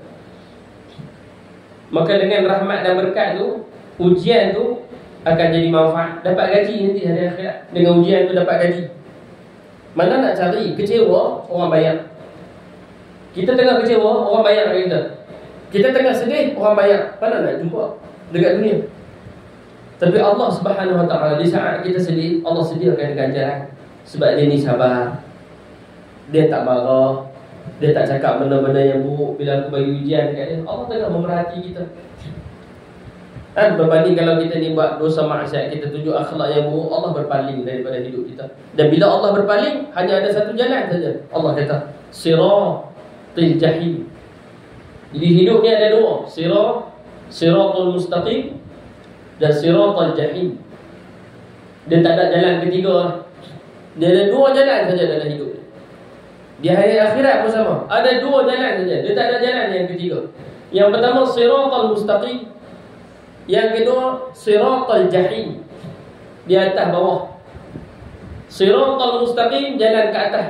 Maka dengan rahmat dan berkat tu, ujian tu akan jadi manfaat. Dapat gaji nanti hari akhirat. Dengan ujian tu dapat gaji. Mana nak cari kecewa, orang bayar. Kita tengah kecewa, orang bayar kat kita. Kita tengah sedih, orang bayar. Mana nak jumpa dekat dunia? Tapi Allah Subhanahu Wa Taala, di saat kita sedih, Allah sediakan ganjaran. Sebab dia ni sabar, dia tak marah, dia tak cakap benda-benda yang buruk. Bila aku bagi ujian dekat dia, Allah tengah memerhati kita. Dan berbanding kalau kita ni buat dosa maksiat, kita tunjuk akhlak yang buruk, Allah berpaling daripada hidup kita. Dan bila Allah berpaling, hanya ada satu jalan saja. Allah kata siratil jahim. Jadi hidup ni ada dua, siratul mustaqim dan siratul jahim. Dia tak ada jalan ketiga. Dia ada dua jalan saja dalam hidup. Di hari akhirat pun sama, ada dua jalan saja. Dia tak ada jalan yang ketiga. Yang pertama siratul mustaqim, yang kedua siratul jahim. Di atas bawah. Siratul mustaqim, jalan ke atas.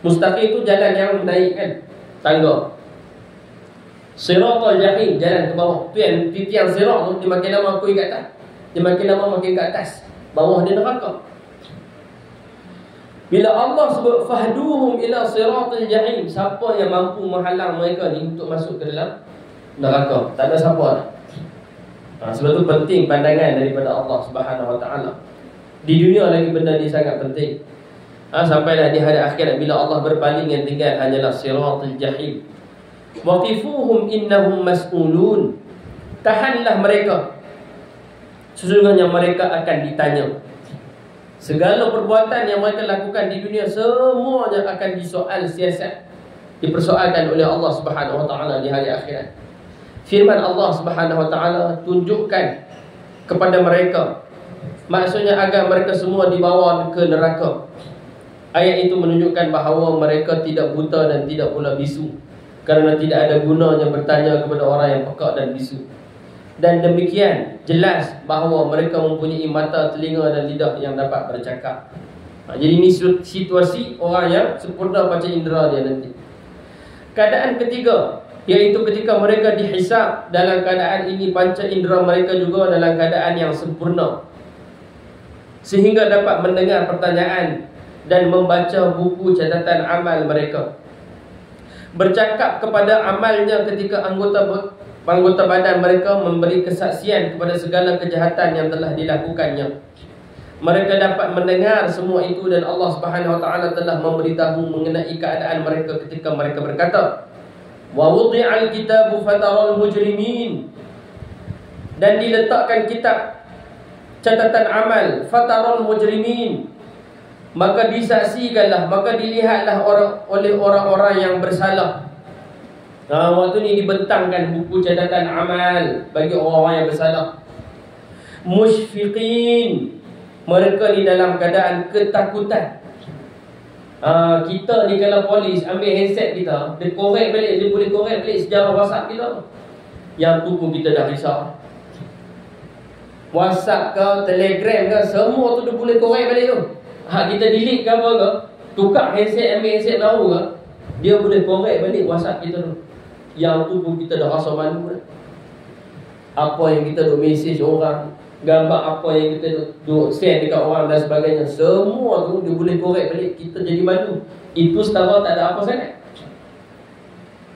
Mustaqim itu jalan yang naik kan, tangga. Siratal jahim, jalan ke bawah. Tu yang tiang sirat tu, dia makin lama kuih kat atas, dia makin lama makin kat atas. Bawah dia neraka. Bila Allah sebut fahduhum ila siratal jahim, siapa yang mampu menghalang mereka ni untuk masuk ke dalam neraka? Tak ada siapa dah. Sebab tu penting pandangan daripada Allah Subhanahu Wa Taala. Di dunia lagi benda ni sangat penting. Sampailah di hari akhirat bila Allah berpaling, yang tinggal hanyalah siratal jahim. Waqifuhum innahum mas'ulun. Tahanlah mereka, sesungguhnya mereka akan ditanya. Segala perbuatan yang mereka lakukan di dunia, semuanya akan disoal siasat, dipersoalkan oleh Allah Subhanahu Wa Taala di hari akhirat. Firman Allah Subhanahu Wa Taala tunjukkan kepada mereka, maksudnya agar mereka semua dibawa ke neraka. Ayat itu menunjukkan bahawa mereka tidak buta dan tidak pula bisu, kerana tidak ada gunanya bertanya kepada orang yang pekak dan bisu. Dan demikian jelas bahawa mereka mempunyai mata, telinga dan lidah yang dapat bercakap. Jadi ini situasi orang yang sempurna panca indera dia nanti. Keadaan ketiga, iaitu ketika mereka dihisab, dalam keadaan ini panca indera mereka juga dalam keadaan yang sempurna, sehingga dapat mendengar pertanyaan dan membaca buku catatan amal mereka. Bercakap kepada amalnya ketika anggota badan mereka memberi kesaksian kepada segala kejahatan yang telah dilakukannya. Mereka dapat mendengar semua itu, dan Allah Subhanahu Wa Taala telah memberitahu mengenai keadaan mereka ketika mereka berkata, wa wudi'al kitabu fataral mujrimin, dan diletakkan kitab catatan amal fataral mujrimin, maka disaksikanlah, maka dilihatlah oleh orang-orang yang bersalah. Waktu ni dibentangkan buku catatan amal bagi orang-orang yang bersalah. Musyfiqin, mereka ni dalam keadaan ketakutan. Kita ni kalau polis ambil handset kita, dia korek balik, dia boleh korek balik sejarah WhatsApp kita. Yang tu pun kita dah risau. WhatsApp ke, Telegram ke, semua tu dia boleh korek balik tu. Kita delete ke apa ke, tukar handset, ambil handset baru ke, dia boleh korek balik WhatsApp kita tu. Yang tu pun kita dah rasa malu dah. Apa yang kita duk mesej orang, gambar apa yang kita duk share dekat orang dan sebagainya, semua tu dia boleh korek balik. Kita jadi malu. Itu setara tak ada apa sangat.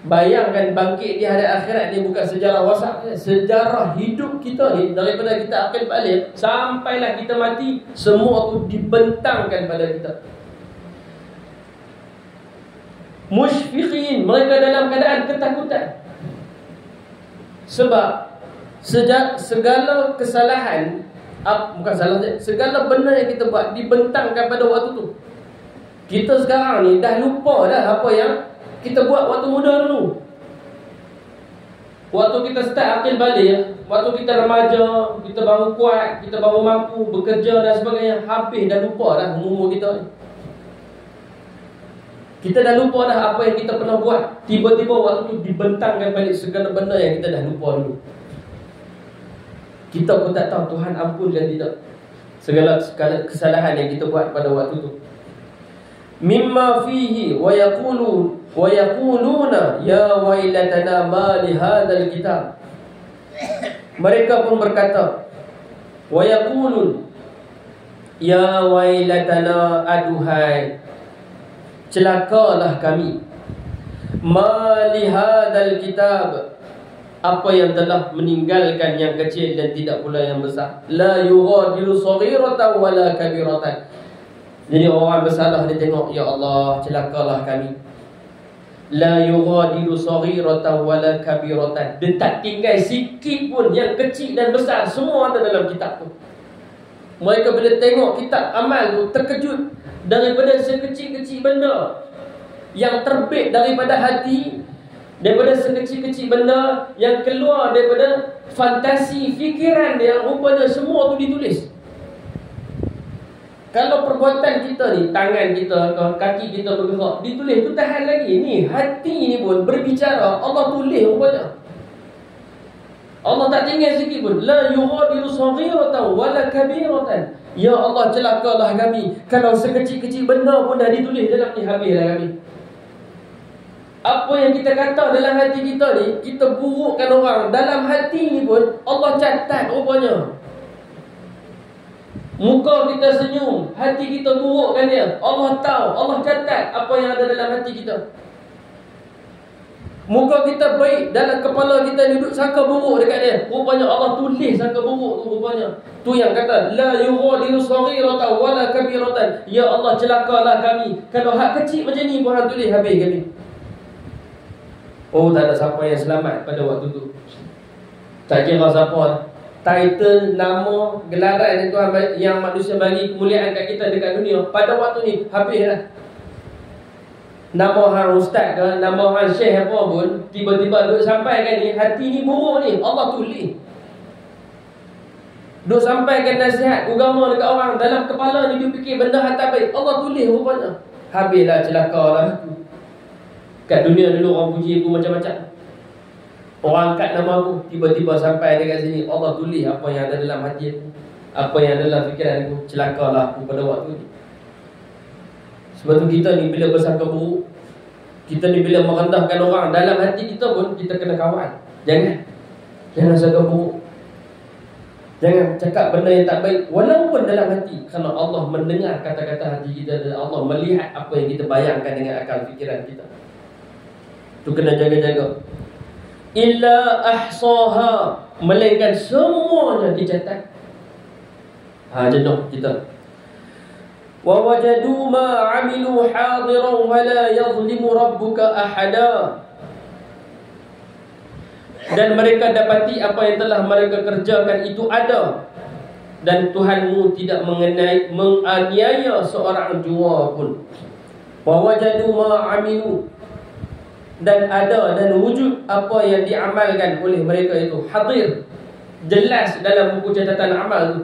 Bayangkan bangkit di hari akhirat ni bukan sejarah WhatsApp, sejarah hidup kita ni, daripada kita akil balik sampailah kita mati, semua tu dibentangkan pada kita. Musyfiqin, mereka dalam keadaan ketakutan. Sebab segala kesalahan, bukan salah, segala benda yang kita buat dibentangkan pada waktu tu. Kita sekarang ni dah lupa dah apa yang kita buat waktu muda dulu. Waktu kita start akil balik, waktu kita remaja, kita baru kuat, kita baru mampu bekerja dan sebagainya, habis dah lupa dah umur kita ni. Kita dah lupa dah apa yang kita pernah buat. Tiba-tiba waktu tu dibentangkan balik segala benda yang kita dah lupa dulu. Kita pun tak tahu Tuhan ampunkan tidak segala kesalahan yang kita buat pada waktu tu. Mimma fihi wa yaquluna ya wailatana ma li hadzal kitab. Mereka pun berkata, wa yaqulun ya wailatana, aduhai celakalah kami, ma li hadzal kitab, apa yang telah meninggalkan yang kecil dan tidak pula yang besar. La yughadiru saghiratan wala kabiratan. Jadi orang bersalah dia tengok, ya Allah celakalah kami. La yughadiru saghiratan wala kabiratan. Dia tak tinggal sikit pun, yang kecil dan besar semua ada dalam kitab tu. Mereka bila tengok kitab amal tu terkejut daripada sekecil-kecil benda yang terbit daripada hati, daripada sekecil-kecil benda yang keluar daripada fantasi fikiran dia, rupanya semua tu ditulis. Kalau perbuatan kita ni, tangan kita, kaki kita bergerak, ditulis tu tahan lagi. Ni hati ni pun berbicara, Allah tulis rupanya. Allah tak tinggal sikit pun. La yughadiru saghiratan wala kabiratan. Ya Allah celakalah kami, kalau sekecil-kecil benda pun dah ditulis dalam ni, habislah kami. Apa yang kita kata dalam hati kita ni, kita burukkan orang. Dalam hati ni pun Allah catat rupanya. Muka kita senyum, hati kita burukkan dia, Allah tahu, Allah catat apa yang ada dalam hati kita. Muka kita baik, dalam kepala kita duduk sangka buruk dekat dia, rupanya Allah tulis sangka buruk tu rupanya. Tu yang kata la yughadiru saghiratan wala kabiratan. Ya Allah, celakalah kami kalau hak kecil macam ni pun hang tulis habis kali. Oh, tak ada siapa yang selamat pada waktu tu. Tak kira siapa, title, nama, gelaran Tuhan yang manusia bagi kemuliaan kat kita dekat dunia, pada waktu ni habislah. Nama hang ustaz ke, nama hang syekh apa pun, tiba-tiba duk sampaikan ni, hati ni buruk ni, Allah tulis. Duk sampaikan nasihat agama dekat orang, dalam kepala ni dia fikir benda hak tak baik, Allah tulis rupanya. Habislah, celakalah aku. Kat dunia dulu orang puji aku macam-macam, orang angkat nama aku, tiba-tiba sampai dekat sini, Allah tulis apa yang ada dalam hati aku, apa yang ada dalam fikiran aku, celakalah aku pada waktu ni. Sebab tu kita ni bila bersangka buruk, kita ni bila merendahkan orang, dalam hati kita pun kita kena kawal. Jangan sangka buruk, jangan cakap benda yang tak baik walaupun dalam hati, kerana Allah mendengar kata-kata hati kita dan Allah melihat apa yang kita bayangkan dengan akal fikiran kita. Tu kena jaga-jaga. Illa ahsaha, melainkan semuanya dicatat. Jenuh kita. Wa wajadu ma 'amilu hadiran wa la yadhlimu rabbuka ahada. Dan mereka dapati apa yang telah mereka kerjakan itu ada, dan Tuhanmu tidak menganiaya seorang jua pun. Wa wajadu ma 'amilu, dan ada dan wujud apa yang diamalkan oleh mereka itu hadir, jelas dalam buku catatan amal tu.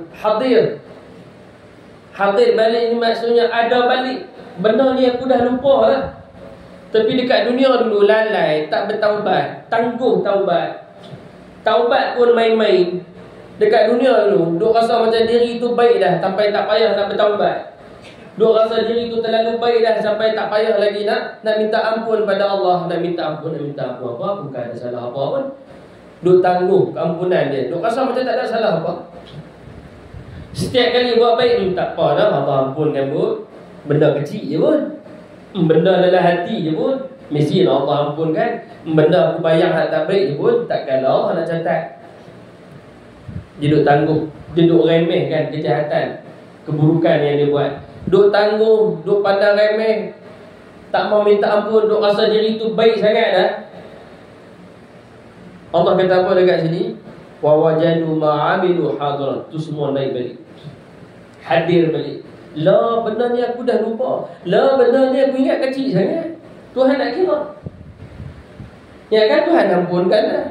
Hadir balik ni maksudnya ada balik. Benda ni aku dah lupa lah, tapi dekat dunia dulu lalai, tak bertaubat, tangguh taubat. Taubat pun main-main. Dekat dunia dulu duk rasa macam diri tu baik dah sampai tak payah nak bertaubat. Duk rasa diri tu terlalu baik dah sampai tak payah lagi nak minta ampun pada Allah. Nak minta ampun apa? Bukan ada salah apa pun. Duk tangguh keampunan dia, duk rasa macam tak ada salah apa. Setiap kali buat baik, tak apa dah, Allah ampunkan pun. Benda kecil je pun, benda dalam hati je pun, mesti Allah ampunkan. Benda aku bayang hak tak baik je pun, takkanlah Allah nak catat. Dia duk tangguh, dia duk remehkan kejahatan, keburukan yang dia buat. Duk tangguh, duk pandang remeh, tak mau minta ampun, duk rasa diri tu baik sangat dah. Allah kata apa dekat sini? Wa wajadu ma'amilu hadiran. Tu semua naik balik, hadir balik. La, benda ni aku dah lupa. La, benda ni aku ingat kecil sangat. Tuhan nak kira. Ya kan, Tuhan ampunkan lah.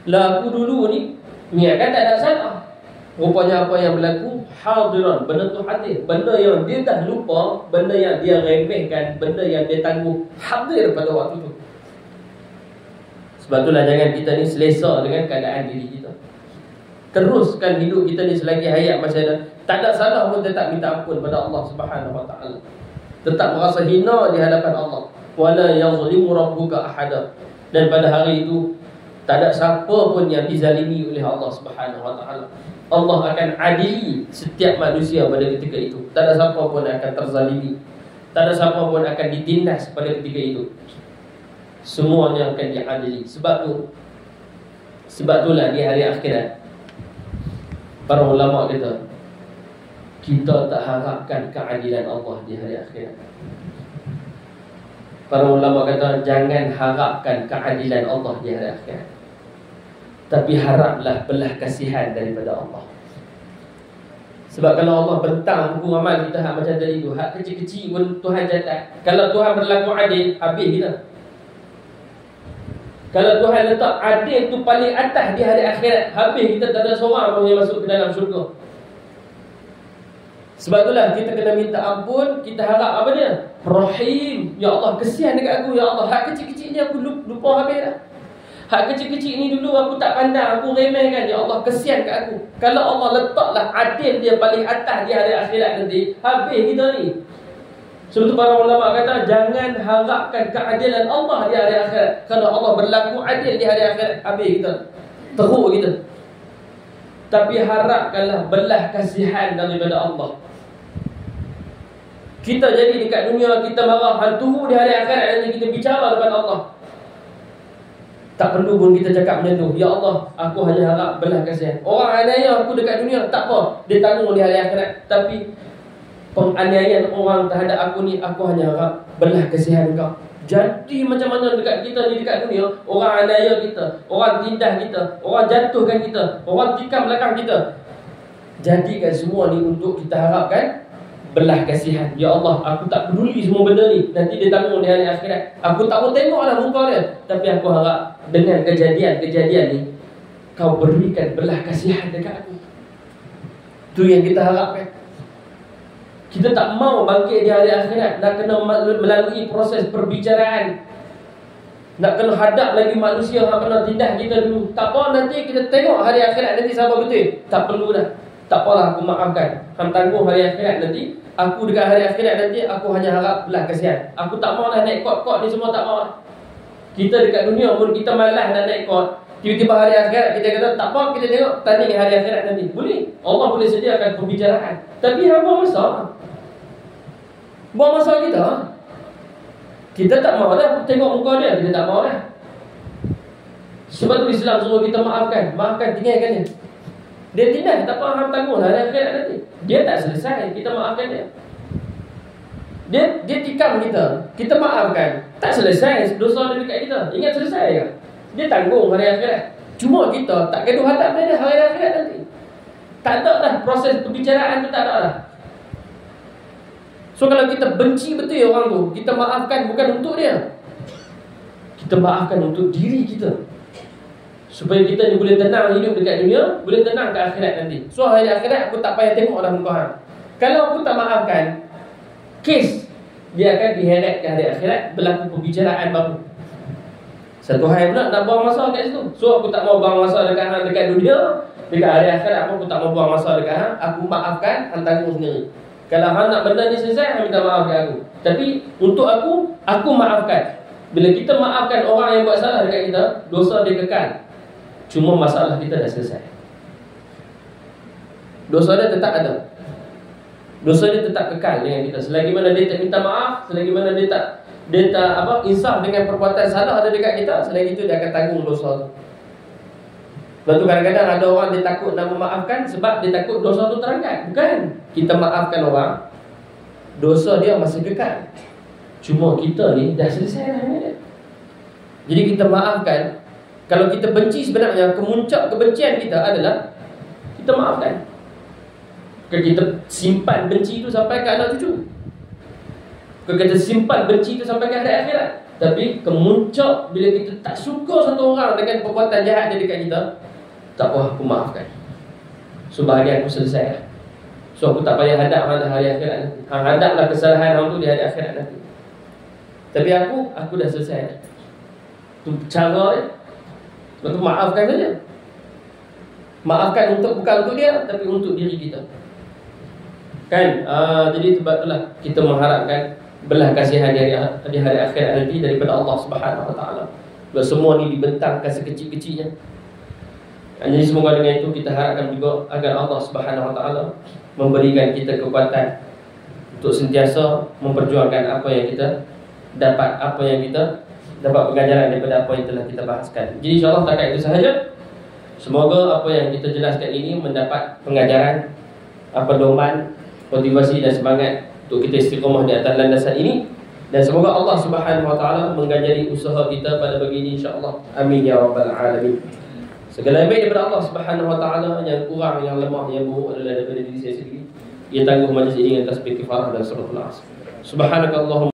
La, aku dulu ni niatkan tak ada salah. Rupanya apa yang berlaku? Hadiran, benda tu hadir. Benda yang dia dah lupa, benda yang dia remehkan, benda yang dia tangguh, hadir pada waktu tu. Sebab itulah jangan kita ni selesa dengan keadaan diri kita. Teruskan hidup kita ni selagi hayat masih ada. Tak ada salah pun tetap minta ampun pada Allah Subhanahu Wa Taala. Tetap merasa hina di hadapan Allah. Wala yazlimu rabbuka ahada. Dan pada hari itu tak ada siapa pun yang dizalimi oleh Allah Subhanahu Wa Taala. Allah akan adili setiap manusia pada ketika itu. Tak ada siapa pun akan terzalimi. Tak ada siapa pun akan ditindas pada ketika itu. Semuanya akan diadili. Sebab itulah di hari akhirat para ulama kata, kita tak harapkan keadilan Allah di hari akhirat. Para ulama kata, jangan harapkan keadilan Allah di hari akhirat, tapi haraplah belas kasihan daripada Allah. Sebab kalau Allah bentang buku amal kita hak macam tadi tu, hak kecil-kecil pun Tuhan catat. Kalau Tuhan berlaku adil, habis kita. Kalau Tuhan letak adil tu paling atas di hari akhirat, habis kita tak ada seorang pun yang masuk ke dalam syurga. Sebab itulah kita kena minta ampun. Kita harap apa dia? Rahim. Ya Allah, kesian dekat aku. Ya Allah, hak kecil-kecil ni aku lupa habis dah. Hak kecil-kecil ni dulu aku tak pandang, aku remehkan. Ya Allah, kesian kat aku. Kalau Allah letaklah adil dia paling atas di hari akhirat nanti, habis kita ni. Sebab tu para ulama kata jangan harapkan keadilan Allah di hari akhirat. Kerana Allah berlaku adil di hari akhirat, habis kita, teruk kita. Tapi harapkanlah belah kasihan daripada Allah. Kita jadi dekat dunia kita marah, hantu di hari akhirat nanti kita bicara depan Allah. Tak perlu pun kita cakap macam tu. Ya Allah, aku hanya harap belah kasihan. Orang aniaya aku dekat dunia, tak apa, dia tanggung di hari akhirat. Tapi penganiayaan orang terhadap aku ni, aku hanya harap belah kasihan kau. Jadi macam mana dekat kita ni dekat dunia, orang aniaya kita, orang tindas kita, orang jatuhkan kita, orang tikam belakang kita. Jadikan semua ni untuk kita harapkan belah kasihan. Ya Allah, aku tak peduli semua benda ni, nanti dia tanggung di hari akhirat. Aku tak mau tengoklah muka dia, tapi aku harap dengan kejadian-kejadian ni kau berikan belah kasihan dekat aku. Tu yang kita harapkan. Kita tak mau bangkit di hari akhirat, nak kena melalui proses perbicaraan, nak kena hadap lagi manusia yang pernah tindas kita dulu. Tak apa, nanti kita tengok hari akhirat nanti sabar betul. Tak perlu dah. Tak apalah, aku maafkan. Hang tanggung hari akhirat nanti. Aku dekat hari akhirat nanti, aku hanya harap belah kasihan. Aku tak mau lah naik kot-kot ni semua, tak mau lah. Kita dekat dunia pun kita malas nak naik kot. Tiba-tiba hari akhirat kita kata tak apa, kita tengok tanding hari akhirat nanti. Boleh. Allah boleh sediakan pembicaraan. Tapi apa masalah? Buang masa kita. Kita tak mahu dah tengok muka dia, kita tak mahu dah. Sebab tu Islam suruh kita maafkan. Maafkan, tinggalkan dia. Dia tindas, tak apa, hang tanggung hari akhirat nanti. Dia tak selesai, kita maafkan dia. Dia tikam kita, kita maafkan. Tak selesai dosa dia dekat kita. Ingat selesai ke? Dia tanggung hari akhirat. Cuma kita tak gaduh hadap dia hari akhirat nanti. Tak ada dah proses perbicaraan tu, tak ada dah. So kalau kita benci betul orang tu, kita maafkan bukan untuk dia, kita maafkan untuk diri kita, supaya kita ni boleh tenang hidup dekat dunia, boleh tenang ke akhirat nanti. So hari akhirat aku tak payah tengok dah muka hang. Kalau aku tak maafkan, kes dia akan diheret ke hari akhirat, berlaku perbicaraan baru. Satu hari pula nak buang masa kat situ. So aku tak mau buang masa dekat hang dekat dunia, dekat hari akhirat aku tak mau buang masa dekat hang. Aku maafkan, hang tanggung sendiri. Kalau hang nak benda ni selesai, hang minta maaf kat aku. Tapi untuk aku maafkan. Bila kita maafkan orang yang buat salah dekat kita, dosa dia kekal. Cuma masalah kita dah selesai. Dosa dia tetap ada. Dosa dia tetap kekal dengan kita. Selagi mana dia tak minta maaf, selagi mana dia tak insaf dengan perbuatan salah ada dekat kita, selagi itu dia akan tanggung dosa tu. Lepas tu kadang-kadang ada orang dia takut nak memaafkan sebab dia takut dosa tu terangkat. Bukan. Kita maafkan orang, dosa dia masih kekal. Cuma kita ni dah selesai dah dengan dia. Jadi kita maafkan. Kalau kita benci, sebenarnya kemuncak kebencian kita adalah kita maafkan. Kita simpan benci tu sampai ke anak cucu. Kita simpan benci tu sampai ke hari akhirat. Tapi kemuncak bila kita tak suka satu orang dengan perbuatan jahat dia dekat kita, tak apa, aku maafkan. So bahagian aku selesai lah. So aku tak payah hadap pada hari akhirat nanti. Hadaplah kesalahan orang tu di hari akhirat nanti. Tapi aku dah selesai dah. Tu cara dia. Sebab tu maafkan saja. Maafkan bukan untuk dia, tapi untuk diri kita. Kan? Jadi sebab itulah kita mengharapkan belah kasihan di hari akhirat nanti daripada Allah Subhanahu Wa Taala. Sebab semua ni dibentangkan sekecil-kecilnya. Jadi semoga dengan itu kita harapkan juga agar Allah Subhanahu Wa Taala memberikan kita kekuatan untuk sentiasa memperjuangkan apa yang kita dapat, apa yang kita dapat pengajaran daripada apa yang telah kita bahaskan. Jadi insya-Allah setakat itu sahaja. Semoga apa yang kita jelaskan ini mendapat pengajaran, pedoman, motivasi dan semangat untuk kita istiqamah di atas landasan ini. Dan semoga Allah Subhanahu Wa Taala mengajari usaha kita pada pagi ini insya-Allah. Amin ya rabbal alamin. Segala yang baik daripada Allah Subhanahu Wa Taala, yang kurang, yang lemah, yang buruk adalah daripada diri saya sendiri. Ia tangguh majlis ini dengan tasbih kifarah dan surah Al-Asr. Subhanakallahumma